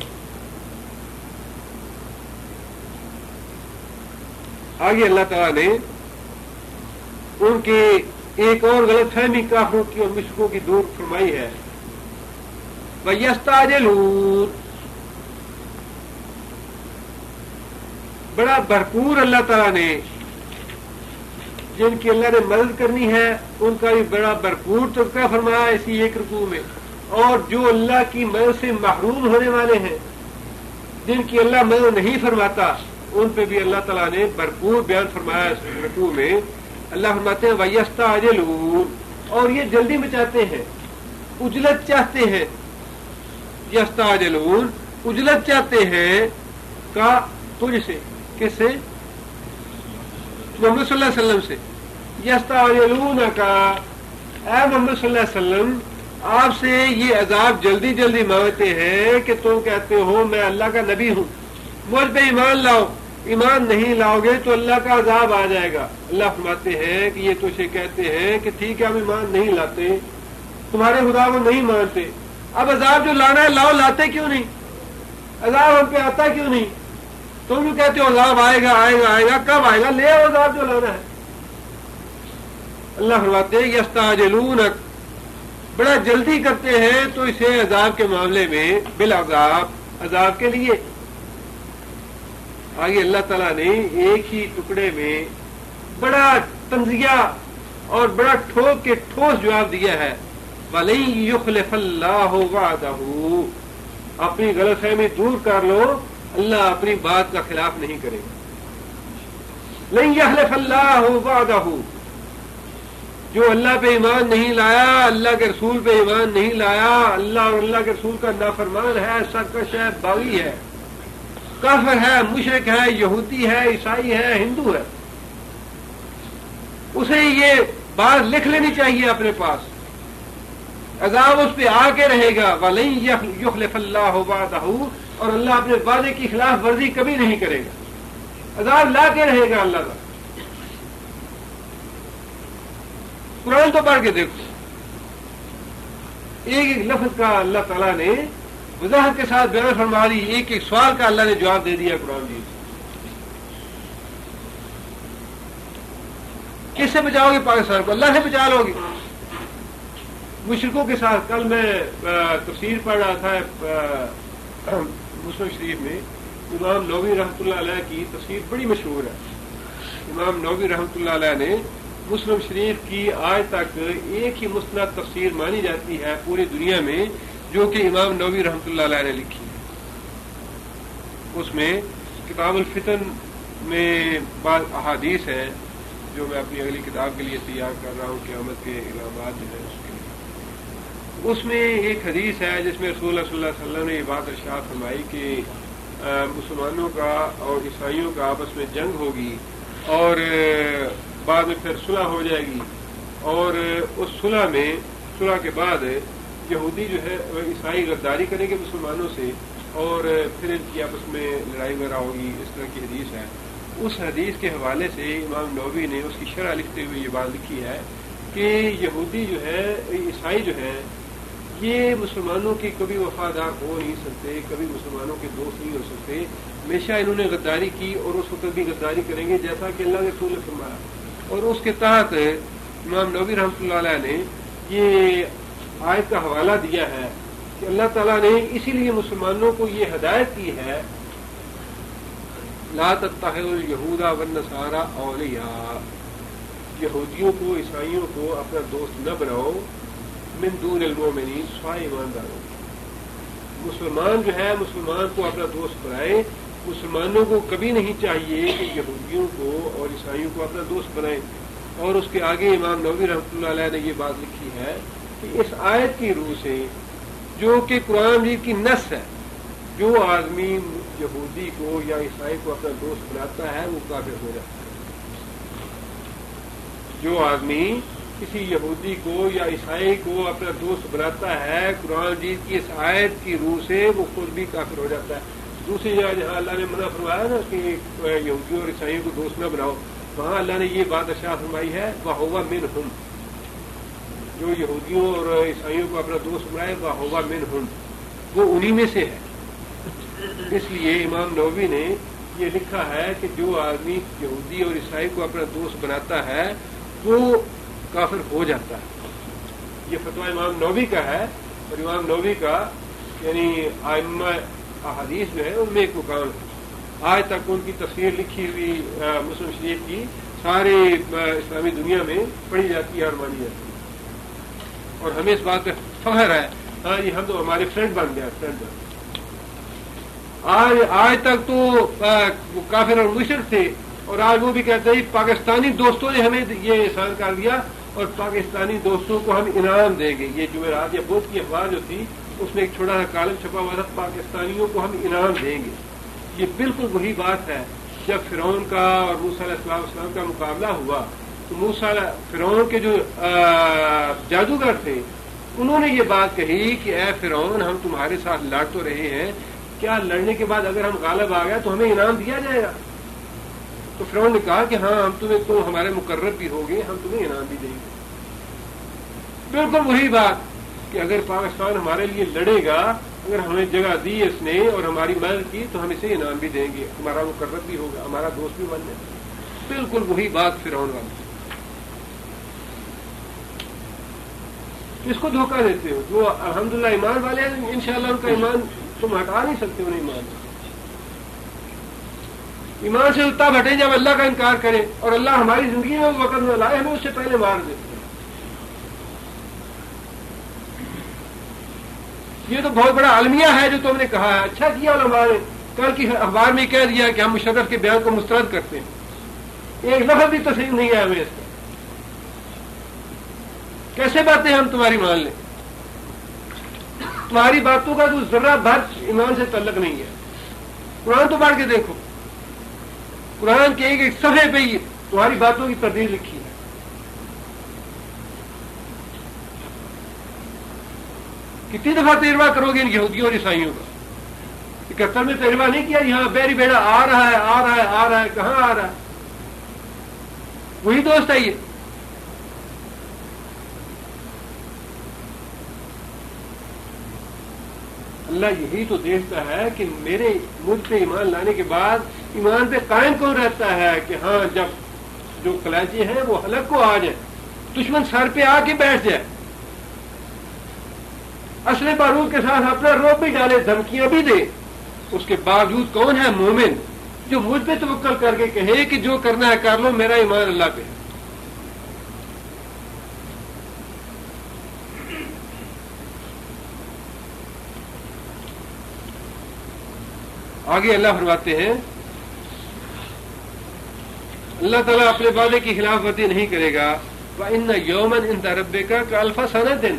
آگے اللہ تعالیٰ نے ان کی ایک اور غلط فہمی کافروں کی اور مشرکوں کی دور فرمائی ہے. وَيَسْتَعْجِلُونَ، بڑا بھرپور اللہ تعالیٰ نے جن کی اللہ نے مدد کرنی ہے ان کا بھی بڑا بھرپور تذکرہ فرمایا اسی ایک رکوع میں، اور جو اللہ کی مدد سے محروم ہونے والے ہیں، جن کی اللہ مدد نہیں فرماتا، ان پہ بھی اللہ تعالیٰ نے بھرپور بیان فرمایا اس رکوع میں. اللہ فرماتے ہیں وَيَسْتَعْجِلُونَ، اور یہ جلدی میں چاہتے ہیں، اجلت چاہتے ہیں. یستعجلون، اجلت چاہتے ہیں کا تجھ سے، کس سے؟ محمد صلی اللہ علیہ وسلم سے. یستعجلون کا، اے محمد صلی اللہ علیہ وسلم آپ سے یہ عذاب جلدی جلدی مانگتے ہیں کہ تم کہتے ہو میں اللہ کا نبی ہوں، مجھ پہ ایمان لاؤ. ایمان نہیں لاؤ گے تو اللہ کا عذاب آ جائے گا. اللہ فرماتے ہیں کہ یہ تجھے کہتے ہیں کہ ٹھیک ہے ہم ایمان نہیں لاتے، تمہارے خدا کو نہیں مانتے، اب عذاب جو لانا ہے لاؤ، لاتے کیوں نہیں؟ عذاب ہم پہ آتا کیوں نہیں؟ تم جو کہتے ہو عذاب آئے گا آئے گا آئے گا، کب آئے گا؟ لے آؤ عذاب جو لانا ہے. اللہ فرماتے ہیں یستعجلون، بڑا جلدی کرتے ہیں تو اسے عذاب کے معاملے میں، بالعذاب، عذاب کے لیے. آگے اللہ تعالیٰ نے ایک ہی ٹکڑے میں بڑا تنزیہ اور بڑا ٹھوک کے ٹھوس جواب دیا ہے. وَلَن يُخْلِفَ اللَّهُ وَعْدَهُ، اپنی غلط فہمی دور کر لو، اللہ اپنی بات کا خلاف نہیں کرے گا. لَن يَخْلِفَ اللَّهُ وَعْدَهُ، جو اللہ پہ ایمان نہیں لایا، اللہ کے رسول پہ ایمان نہیں لایا، اللہ اور اللہ کے رسول کا نافرمان ہے، سرکش ہے، باغی ہے، کافر ہے، مشرک ہے، یہودی ہے، عیسائی ہے، ہندو ہے، اسے یہ بات لکھ لینی چاہیے اپنے پاس. عذاب اس پہ آ کے رہے گا. وَلَن يُخْلِفَ اللَّهُ وَعْدَهُ، اور اللہ اپنے وعدے کی خلاف ورزی کبھی نہیں کرے گا، عذاب لا کے رہے گا اللہ کا. قرآن تو پڑھ کے دیکھو، ایک ایک لفظ کا اللہ تعالیٰ نے وضاحت کے ساتھ بیان فرما دی، ایک ایک سوال کا اللہ نے جواب دے دیا. قرآن جی کس سے بچاؤ گے پاکستان کو؟ اللہ سے بچا لو گے. مشرکوں کے ساتھ کل میں تفسیر پڑھ رہا تھا مسلم شریف میں، امام نووی رحمۃ اللہ علیہ کی تفسیر بڑی مشہور ہے. امام نووی رحمۃ اللہ علیہ نے مسلم شریف کی آج تک ایک ہی مستند تفسیر مانی جاتی ہے پوری دنیا میں، جو کہ امام نووی رحمۃ اللہ علیہ نے لکھی ہے. اس میں کتاب الفتن میں بعض احادیث ہیں جو میں اپنی اگلی کتاب کے لیے تیار کر رہا ہوں، قیامت کے علامات جو ہیں اس کے لیے. اس میں ایک حدیث ہے جس میں رسول اللہ صلی اللہ علیہ وسلم نے یہ بات ارشاد فرمائی کہ مسلمانوں کا اور عیسائیوں کا آپس میں جنگ ہوگی اور بعد میں پھر صلح ہو جائے گی، اور اس صلح کے بعد یہودی جو ہے عیسائی غداری کریں گے مسلمانوں سے، اور پھر ان کی آپس میں لڑائی وغیرہ ہوگی. اس طرح کی حدیث ہے. اس حدیث کے حوالے سے امام نووی نے اس کی شرح لکھتے ہوئے یہ بات لکھی ہے کہ یہودی جو ہے، عیسائی جو ہے، یہ مسلمانوں کی کبھی وفادار ہو نہیں سکتے، کبھی مسلمانوں کے دوست نہیں ہو سکتے. ہمیشہ انہوں نے غداری کی اور اس وقت بھی غداری کریں گے جیسا کہ اللہ کے رسول نے فرمایا. اور اس کے تحت امام نووی رحمۃ اللہ علیہ نے یہ آیت کا حوالہ دیا ہے کہ اللہ تعالیٰ نے اسی لیے مسلمانوں کو یہ ہدایت کی ہے، لا تتخذوا اليہود والنصارى اولیاء، یہودیوں کو، عیسائیوں کو اپنا دوست نہ بناؤ، من دون المؤمنین، سوائے ایمانداروں. مسلمان جو ہے مسلمان کو اپنا دوست بنائے. مسلمانوں کو کبھی نہیں چاہیے کہ یہودیوں کو اور عیسائیوں کو اپنا دوست بنائیں. اور اس کے آگے امام نووی رحمۃ اللہ علیہ نے یہ بات لکھی ہے کہ اس آیت کی روح سے، جو کہ قرآن مجید کی نص ہے، جو آدمی یہودی کو یا عیسائی کو اپنا دوست بناتا ہے وہ کافر ہو جاتا ہے. جو آدمی کسی یہودی کو یا عیسائی کو اپنا دوست بناتا ہے قرآن مجید کی اس آیت کی روح سے، وہ خود بھی کافر ہو جاتا ہے. دوسری جگہ جہاں اللہ نے منع فرمایا نا کہ یہودیوں اور عیسائیوں کو دوست نہ بناؤ، وہاں اللہ نے یہ بات ارشاد فرمائی ہے وَهُوَ مِنْهُمْ، جو یہودیوں اور عیسائیوں کو اپنا دوست بنائے وَهُوَ مِنْهُمْ، وہ انہی میں سے ہے۔ اس لیے امام نووی نے یہ لکھا ہے کہ جو آدمی یہودی اور عیسائی کو اپنا دوست بناتا ہے وہ کافر ہو جاتا ہے۔ یہ فتویٰ امام نووی کا ہے، اور امام نووی کا یعنی ائمہ احادیث جو ہے ان میں ایک مقام ہے۔ آج تک ان کی تفسیر لکھی ہوئی مسلم شریف کی سارے اسلامی دنیا میں پڑھی جاتی ہے اور مانی جاتی ہے، اور ہمیں اس بات پہ فخر ہے، ہاں جی ہم تو ہمارے فرینڈ بن گیا، فرینڈ بن گیا۔ آج تک تو کافر اور مشرک تھے، اور آج وہ بھی کہتے ہیں پاکستانی دوستوں نے ہمیں یہ احسان کر دیا اور پاکستانی دوستوں کو ہم انعام دیں گے۔ یہ جمعرات یا بدھ کی اخبار جو تھی اس میں ایک چھوٹا سا کالم چھپا ہوا تھا، پاکستانیوں کو ہم انعام دیں گے۔ یہ بالکل وہی بات ہے جب فرعون کا اور موسیٰ علیہ السلام کا مقابلہ ہوا تو فرعون کے جو جادوگر تھے انہوں نے یہ بات کہی کہ اے فرعون ہم تمہارے ساتھ لڑ تو رہے ہیں، کیا لڑنے کے بعد اگر ہم غالب آ گئے تو ہمیں انعام دیا جائے گا؟ تو فرعون نے کہا کہ ہاں ہم تم ہمارے مقرب بھی ہوگے، ہم تمہیں انعام بھی دیں گے۔ بالکل وہی بات کہ اگر پاکستان ہمارے لیے لڑے گا، اگر ہمیں جگہ دی اس نے اور ہماری مدد کی تو ہم اسے انعام بھی دیں گے، ہمارا مقرب بھی ہوگا، ہمارا دوست بھی بن جائے گا۔ بالکل وہی بات فرعون والی۔ اس کو دھوکہ دیتے ہو جو الحمدللہ ایمان والے ہیں، انشاءاللہ ان کا ایمان تم ہٹا نہیں سکتے انہیں ایمان سے اتنا ہٹے جب اللہ کا انکار کرے، اور اللہ ہماری زندگی میں اس وقت نہ لائے ہمیں اس سے پہلے مار دیتے ہیں۔ یہ تو بہت بڑا المیہ ہے جو تم نے کہا ہے، اچھا کیا علماء نے کل کی اخبار میں کہہ دیا کہ ہم مشرف کے بیان کو مسترد کرتے ہیں، ایک لفظ بھی تسلیم نہیں ہے ہمیں اس کا۔ کیسے باتیں ہم تمہاری مان لیں؟ تمہاری باتوں کا تو ذرہ بھر ایمان سے تعلق نہیں ہے۔ قرآن تو پڑھ کے دیکھو، قرآن کے ایک صفحے پہ ہی تمہاری باتوں کی تردید لکھی ہے۔ کتنی دفعہ تجربہ کرو گے ان یہودیوں اور عیسائیوں کا؟ 71 میں تجربہ نہیں کیا؟ یہاں بیری بیڑا آ رہا ہے، آ رہا ہے، آ رہا ہے، کہاں آ رہا ہے؟ وہی دوست ہے یہ۔ اللہ یہی تو دیکھتا ہے کہ میرے مجھ پہ ایمان لانے کے بعد ایمان پہ قائم کون رہتا ہے کہ ہاں جب جو کلیجے ہیں وہ حلق کو آ جائے، دشمن سر پہ آ کے بیٹھ جائے، اسلحے بارود کے ساتھ اپنا روب بھی ڈالے، دھمکیاں بھی دے، اس کے باوجود کون ہے مومن جو مجھ پہ توکل کر کے کہے کہ جو کرنا ہے کر لو، میرا ایمان اللہ پہ ہے۔ آگے اللہ فرماتے ہیں، اللہ تعالیٰ اپنے وعدے کی خلاف ورزی نہیں کرے گا۔ وَإِنَّ يَوْمًا عِندَ رَبِّكَ كَأَلْفِ سَنَةٍ،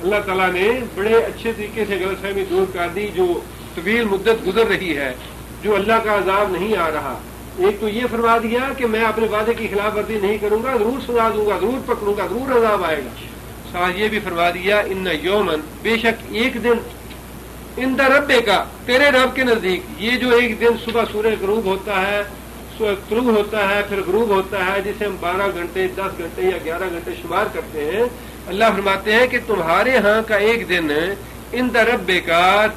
اللہ تعالیٰ نے بڑے اچھے طریقے سے غلط فہمی دور کر دی جو طویل مدت گزر رہی ہے، جو اللہ کا عذاب نہیں آ رہا۔ ایک تو یہ فرما دیا کہ میں اپنے وعدے کی خلاف ورزی نہیں کروں گا، ضرور سزا دوں گا، ضرور پکڑوں گا، ضرور عذاب آئے گا۔ ساتھ یہ بھی فرما دیا اِنَّ يَوْمًا، بے شک ایک دن، عند ربک، تیرے رب کے نزدیک۔ یہ جو ایک دن صبح سورج غروب ہوتا ہے، طلوع ہوتا ہے پھر غروب ہوتا ہے، جسے ہم 12 گھنٹے 10 گھنٹے یا 11 گھنٹے شمار کرتے ہیں، اللہ فرماتے ہیں کہ تمہارے ہاں کا ایک دن عند ربک،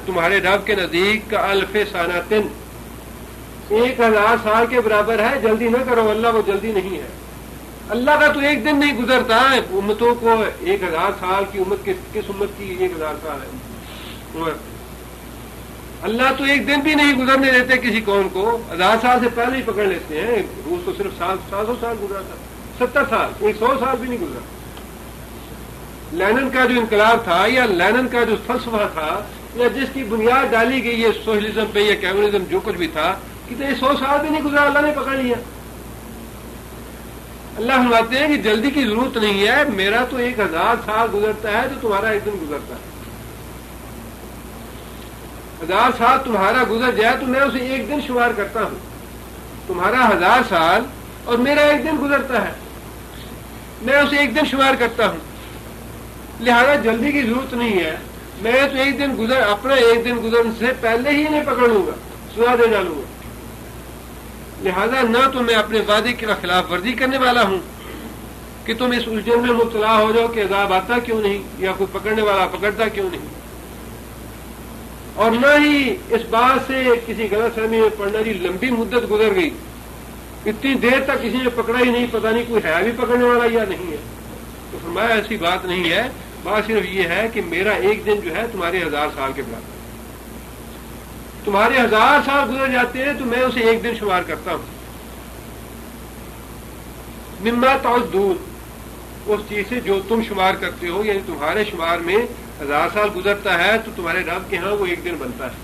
تمہارے رب کے نزدیک، کا الف سنۃ، 1000 سال کے برابر ہے۔ جلدی نہ کرو، اللہ وہ جلدی نہیں ہے۔ اللہ کا تو ایک دن نہیں گزرتا ہے، امتوں کو 1000 سال کی امت کس امت کی 1000 سال ہے؟ اللہ تو ایک دن بھی نہیں گزرنے دیتے کسی قوم کو، 1000 سال سے پہلے ہی پکڑ لیتے ہیں۔ روس تو صرف 700 سال گزرا تھا، 70 سال، 100 سال بھی نہیں گزرا۔ لینن کا جو انقلاب تھا یا لینن کا جو فلسفہ تھا یا جس کی بنیاد ڈالی گئی ہے سوشلزم پہ یا کمیونزم، جو کچھ بھی تھا، کتنے 100 سال بھی نہیں گزرا، اللہ نے پکڑ لیا۔ اللہ فرماتے ہیں کہ جلدی کی ضرورت نہیں ہے، میرا تو 1000 سال گزرتا ہے تو تمہارا ایک دن گزرتا ہے۔ 1000 سال تمہارا گزر جائے تو میں اسے ایک دن شمار کرتا ہوں۔ تمہارا 1000 سال اور میرا ایک دن گزرتا ہے، میں اسے ایک دن شمار کرتا ہوں، لہذا جلدی کی ضرورت نہیں ہے۔ میں تو ایک دن اپنا ایک دن گزرنے سے پہلے ہی انہیں پکڑ لوں گا، سزا دے ڈالوں گا۔ لہذا نہ تو میں اپنے وعدے کی خلاف ورزی کرنے والا ہوں، کہ تم اس الجھن میں مبتلا ہو جاؤ کہ عذاب آتا کیوں نہیں یا کوئی پکڑنے والا پکڑتا کیوں نہیں، اور نہ ہی اس بات سے کسی غلط فہمی میں پڑنا جی لمبی مدت گزر گئی، اتنی دیر تک کسی نے پکڑا ہی نہیں، پتہ نہیں کوئی ہے بھی پکڑنے والا یا نہیں ہے. تو فرمایا ایسی بات نہیں ہے، بات صرف یہ ہے کہ میرا ایک دن جو ہے تمہارے 1000 سال کے برابر، تمہارے 1000 سال گزر جاتے ہیں تو میں اسے ایک دن شمار کرتا ہوں. مما تعدون، اس چیز سے جو تم شمار کرتے ہو، یعنی تمہارے شمار میں 1000 سال گزرتا ہے تو تمہارے رب کے ہاں وہ ایک دن بنتا ہے.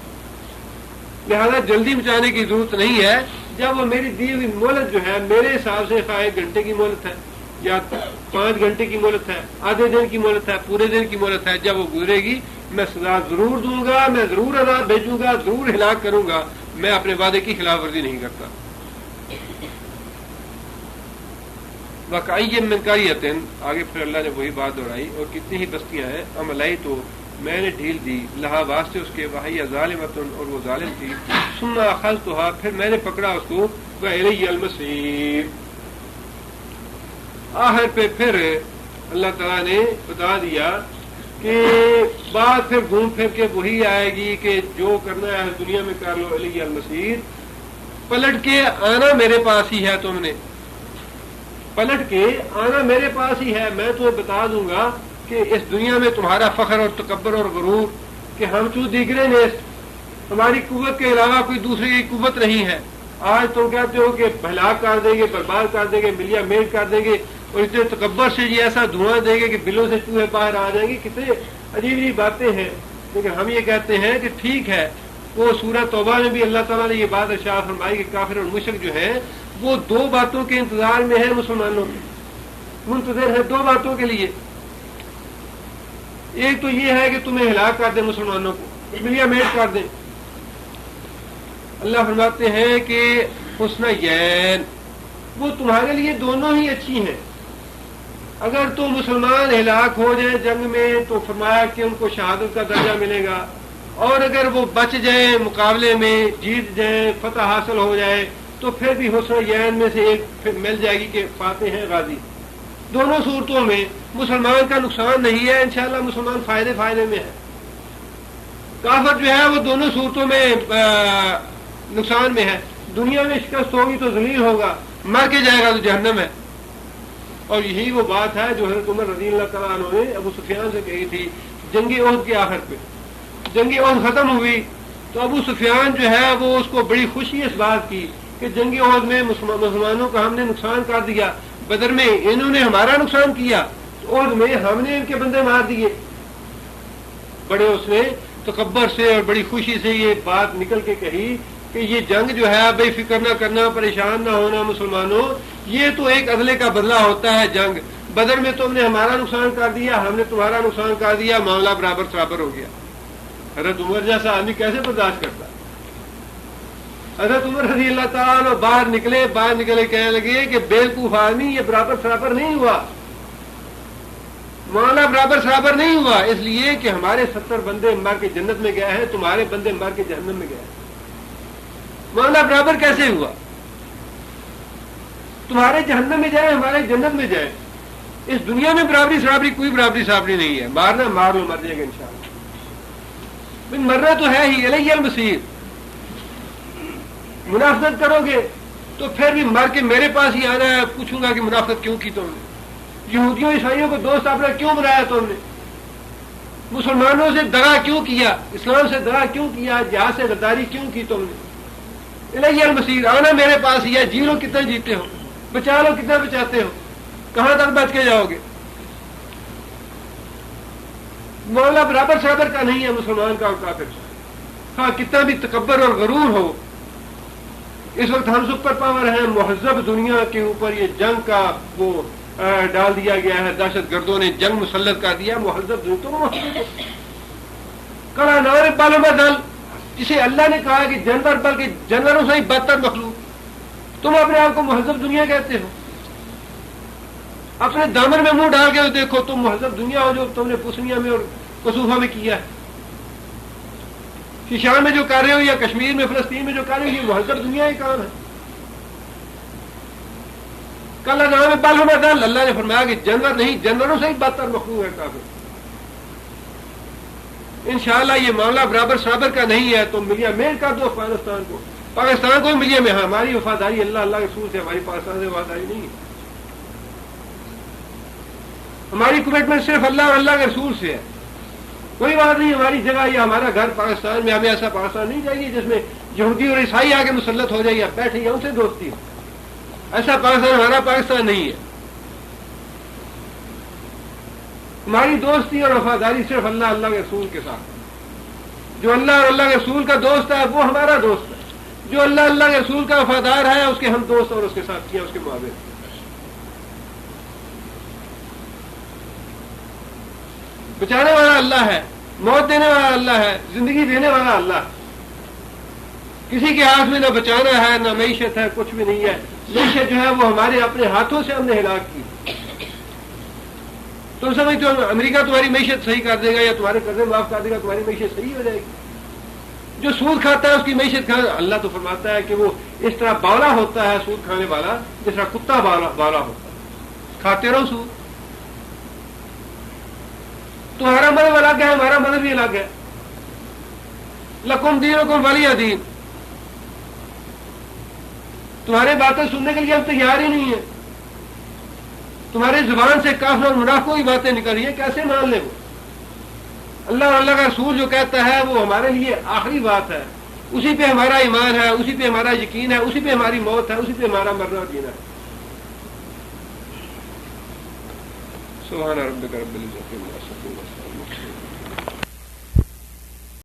لہذا جلدی بچانے کی ضرورت نہیں ہے. جب وہ میری دی ہوئی مہلت جو ہے میرے حساب سے خواہ 1 گھنٹے کی مہلت ہے یا 5 گھنٹے کی مہلت ہے، آدھے دن کی مہلت ہے، پورے دن کی مہلت ہے، جب وہ گزرے گی میں سزا ضرور دوں گا، میں ضرور عذاب بھیجوں گا، ضرور ہلاک کروں گا. میں اپنے وعدے کی خلاف ورزی نہیں کرتا. وَكَأَيٍّ مِّن قَرْيَةٍ، آگے پھر اللہ نے وہی بات دہرائی، اور کتنی ہی بستیاں ہیں، أَمْلَيْتُ، میں نے ڈھیل دی، لہا واسطے اس کے، وَهِيَ ظَالِمَةٌ، اور وہ ظالم تھی، ثُمَّ أَخَذْتُهَا، پھر میں نے پکڑا اس کو، وَإِلَيَّ الْمَصِيرُ. آخر پہ پھر اللہ تعالیٰ نے بتا دیا کہ بات پھر گھوم پھر کے وہی آئے گی کہ جو کرنا ہے دنیا میں کر لو، الیہ المصیر. پلٹ کے آنا میرے پاس ہی ہے، تم نے پلٹ کے آنا میرے پاس ہی ہے. میں تمہیں بتا دوں گا کہ اس دنیا میں تمہارا فخر اور تکبر اور غرور کہ ہم چوں دیگرے نے، ہماری قوت کے علاوہ کوئی دوسری کی قوت نہیں ہے. آج تم کہتے ہو کہ ہلاک کر دیں گے، برباد کر دیں گے، ملیا میٹ کر دیں گے، اور اتنے تکبر سے یہ ایسا دھواں دیں گے کہ بلوں سے چوہے باہر آ جائیں گے. کتنے عجیب عجیب باتیں ہیں. لیکن ہم یہ کہتے ہیں کہ ٹھیک ہے، وہ سورہ توبہ میں بھی اللہ تعالیٰ نے یہ بات ارشاد فرمائی کہ کافر اور مشرک جو ہیں وہ 2 باتوں کے انتظار میں ہیں، مسلمانوں کے منتظر ہیں 2 باتوں کے لیے. ایک تو یہ ہے کہ تمہیں ہلاک کر دیں، مسلمانوں کو ملیا میٹ کر دیں. اللہ فرماتے ہیں کہ حسنیین، وہ تمہارے لیے دونوں ہی اچھی ہیں. اگر تو مسلمان ہلاک ہو جائیں جنگ میں تو فرمایا کہ ان کو شہادت کا درجہ ملے گا، اور اگر وہ بچ جائیں مقابلے میں، جیت جائیں، فتح حاصل ہو جائے تو پھر بھی حسنیین میں سے ایک پھر مل جائے گی کہ فاتح ہیں، غازی. دونوں صورتوں میں مسلمان کا نقصان نہیں ہے، انشاءاللہ مسلمان فائدے میں ہے. کافر جو ہے وہ دونوں صورتوں میں نقصان میں ہے. دنیا میں شکست ہوگی تو ذلیل ہوگا، مر کے جائے گا تو جہنم ہے. اور یہی وہ بات ہے جو حضرت عمر رضی اللہ تعالیٰ عنہ نے ابو سفیان سے کہی تھی جنگ احد کے آخر پہ. جنگ احد ختم ہوئی تو ابو سفیان جو ہے وہ اس کو بڑی خوشی اس بات کی کہ جنگ احد میں مسلمانوں کا ہم نے نقصان کر دیا، بدر میں انہوں نے ہمارا نقصان کیا، تو احد میں ہم نے ان کے بندے مار دیے. بڑے اس نے تکبر سے اور بڑی خوشی سے یہ بات نکل کے کہی کہ یہ جنگ جو ہے بے فکر نہ کرنا، پریشان نہ ہونا مسلمانوں، یہ تو ایک عدلے کا بدلہ ہوتا ہے. جنگ بدر میں تم نے ہمارا نقصان کر دیا، ہم نے تمہارا نقصان کر دیا، معاملہ برابر ہو گیا. حضرت عمر جیسا آدمی کیسے برداشت کرتا؟ حضرت عمر رضی اللہ تعالیٰ باہر نکلے کہنے لگے کہ بیوقوف آدمی، یہ برابر نہیں ہوا، معاملہ برابر نہیں ہوا، اس لیے کہ ہمارے 70 بندے مر کے جنت میں گئے ہیں، تمہارے بندے مر کے جہنم میں گئے ہیں. معاملہ برابر کیسے ہوا؟ تمہارے جہنم میں جائیں، ہمارے جنت میں جائیں. اس دنیا میں برابری کوئی برابری نہیں ہے. مارنا مار لو، مر جائے گا انشاءاللہ. مرنا تو ہے ہی، الیہ المصیر. منافقت کرو گے تو پھر بھی مر کے میرے پاس ہی آنا ہے. پوچھوں گا کہ منافقت کیوں کی تم نے؟ یہودیوں عیسائیوں کو دوست اپنا کیوں بنایا تم نے؟ مسلمانوں سے دغا کیوں کیا؟ اسلام سے دغا کیوں کیا؟ جہاد سے غداری کیوں کی تم نے؟ الیہ المصیر، آنا میرے پاس ہی ہے. جی لو کتنا جیتے ہو، بچا لو کتنا بچاتے ہو، کہاں تک بچ کے جاؤ گے؟ معاملہ برابر کا نہیں ہے مسلمان کا اور کافر کا. ہاں کتنا بھی تکبر اور غرور ہو، اس وقت ہم سپر پاور ہیں. مہذب دنیا کے اوپر یہ جنگ کا وہ ڈال دیا گیا ہے، دہشت گردوں نے جنگ مسلط کر دیا. مہذب دنیا تو کڑا نار بالوں میں ڈال، جسے اللہ نے کہا کہ جانور بلکہ جانوروں سے ہی بدتر مخلوق، تم اپنے آپ کو مہذب دنیا کہتے ہو. اپنے دامن میں منہ ڈال کے دیکھو، تم مہذب دنیا ہو جو تم نے پسنیا میں اور کسوفہ میں کیا ہے. شام میں جو کر رہے ہو یا کشمیر میں فلسطین میں جو کر رہے ہو، یہ مہذب دنیا ہی کام ہے. کل نام بل ہوتا اللہ نے فرمایا کہ جانور نہیں، جانوروں سے ہی بدتر مخلوق ہے کافر۔ انشاءاللہ یہ معاملہ برابر سرابر کا نہیں ہے تو ملیہ میل کر دو افغانستان کو، پاکستان کو ملیہ میں۔ ہاں ہماری وفاداری اللہ کے رسول سے، ہماری پاکستان سے وفاداری نہیں ہے۔ ہماری کمٹمنٹ صرف اللہ اور اللہ کے رسول سے ہے، کوئی بات نہیں ہماری جگہ یا ہمارا گھر پاکستان میں، ہمیں ایسا پاکستان نہیں چاہیے جس میں یہودی اور عیسائی آ کے مسلط ہو جائے یا بیٹھے یا ان سے دوستی ہو۔ ایسا پاکستان ہمارا پاکستان نہیں ہے۔ ہماری دوستی اور وفاداری صرف اللہ کے رسول کے ساتھ۔ جو اللہ اور اللہ کے رسول کا دوست ہے وہ ہمارا دوست ہے، جو اللہ کے رسول کا وفادار ہے اس کے ہم دوست اور اس کے ساتھ کیا، اس کے معاون۔ بچانے والا اللہ ہے، موت دینے والا اللہ ہے، زندگی دینے والا اللہ۔ کسی کے ہاتھ میں نہ بچانا ہے نہ معیشت ہے، کچھ بھی نہیں ہے۔ معیشت جو ہے وہ ہمارے اپنے ہاتھوں سے ہم نے ہلاک کی۔ تم سمجھتے ہو امریکہ تمہاری معیشت صحیح کر دے گا یا تمہارے قرضے معاف کر دے گا، تمہاری معیشت صحیح ہو جائے گی؟ جو سود کھاتا ہے اس کی معیشت اللہ تو فرماتا ہے کہ وہ اس طرح باولا ہوتا ہے، سود کھانے والا، جس طرح کتا باولا ہوتا ہے۔ کھاتے رہو سود۔ تمہارا مذہب الگ ہے، ہمارا مذہب بھی الگ ہے۔ لکم دینکم ولی دین۔ تمہارے باتیں سننے کے لیے ہم تیار ہی نہیں ہیں۔ تمہاری زبان سے کافر اور منافقوں کی باتیں نکل رہی ہیں، کیسے مان لے وہ؟ اللہ اور اللہ کا رسول جو کہتا ہے وہ ہمارے لیے آخری بات ہے، اسی پہ ہمارا ایمان ہے، اسی پہ ہمارا یقین ہے، اسی پہ ہماری موت ہے، اسی پہ ہمارا مرنا اور جینا ہے۔ سبحان ربک رب العزت عما یصفون۔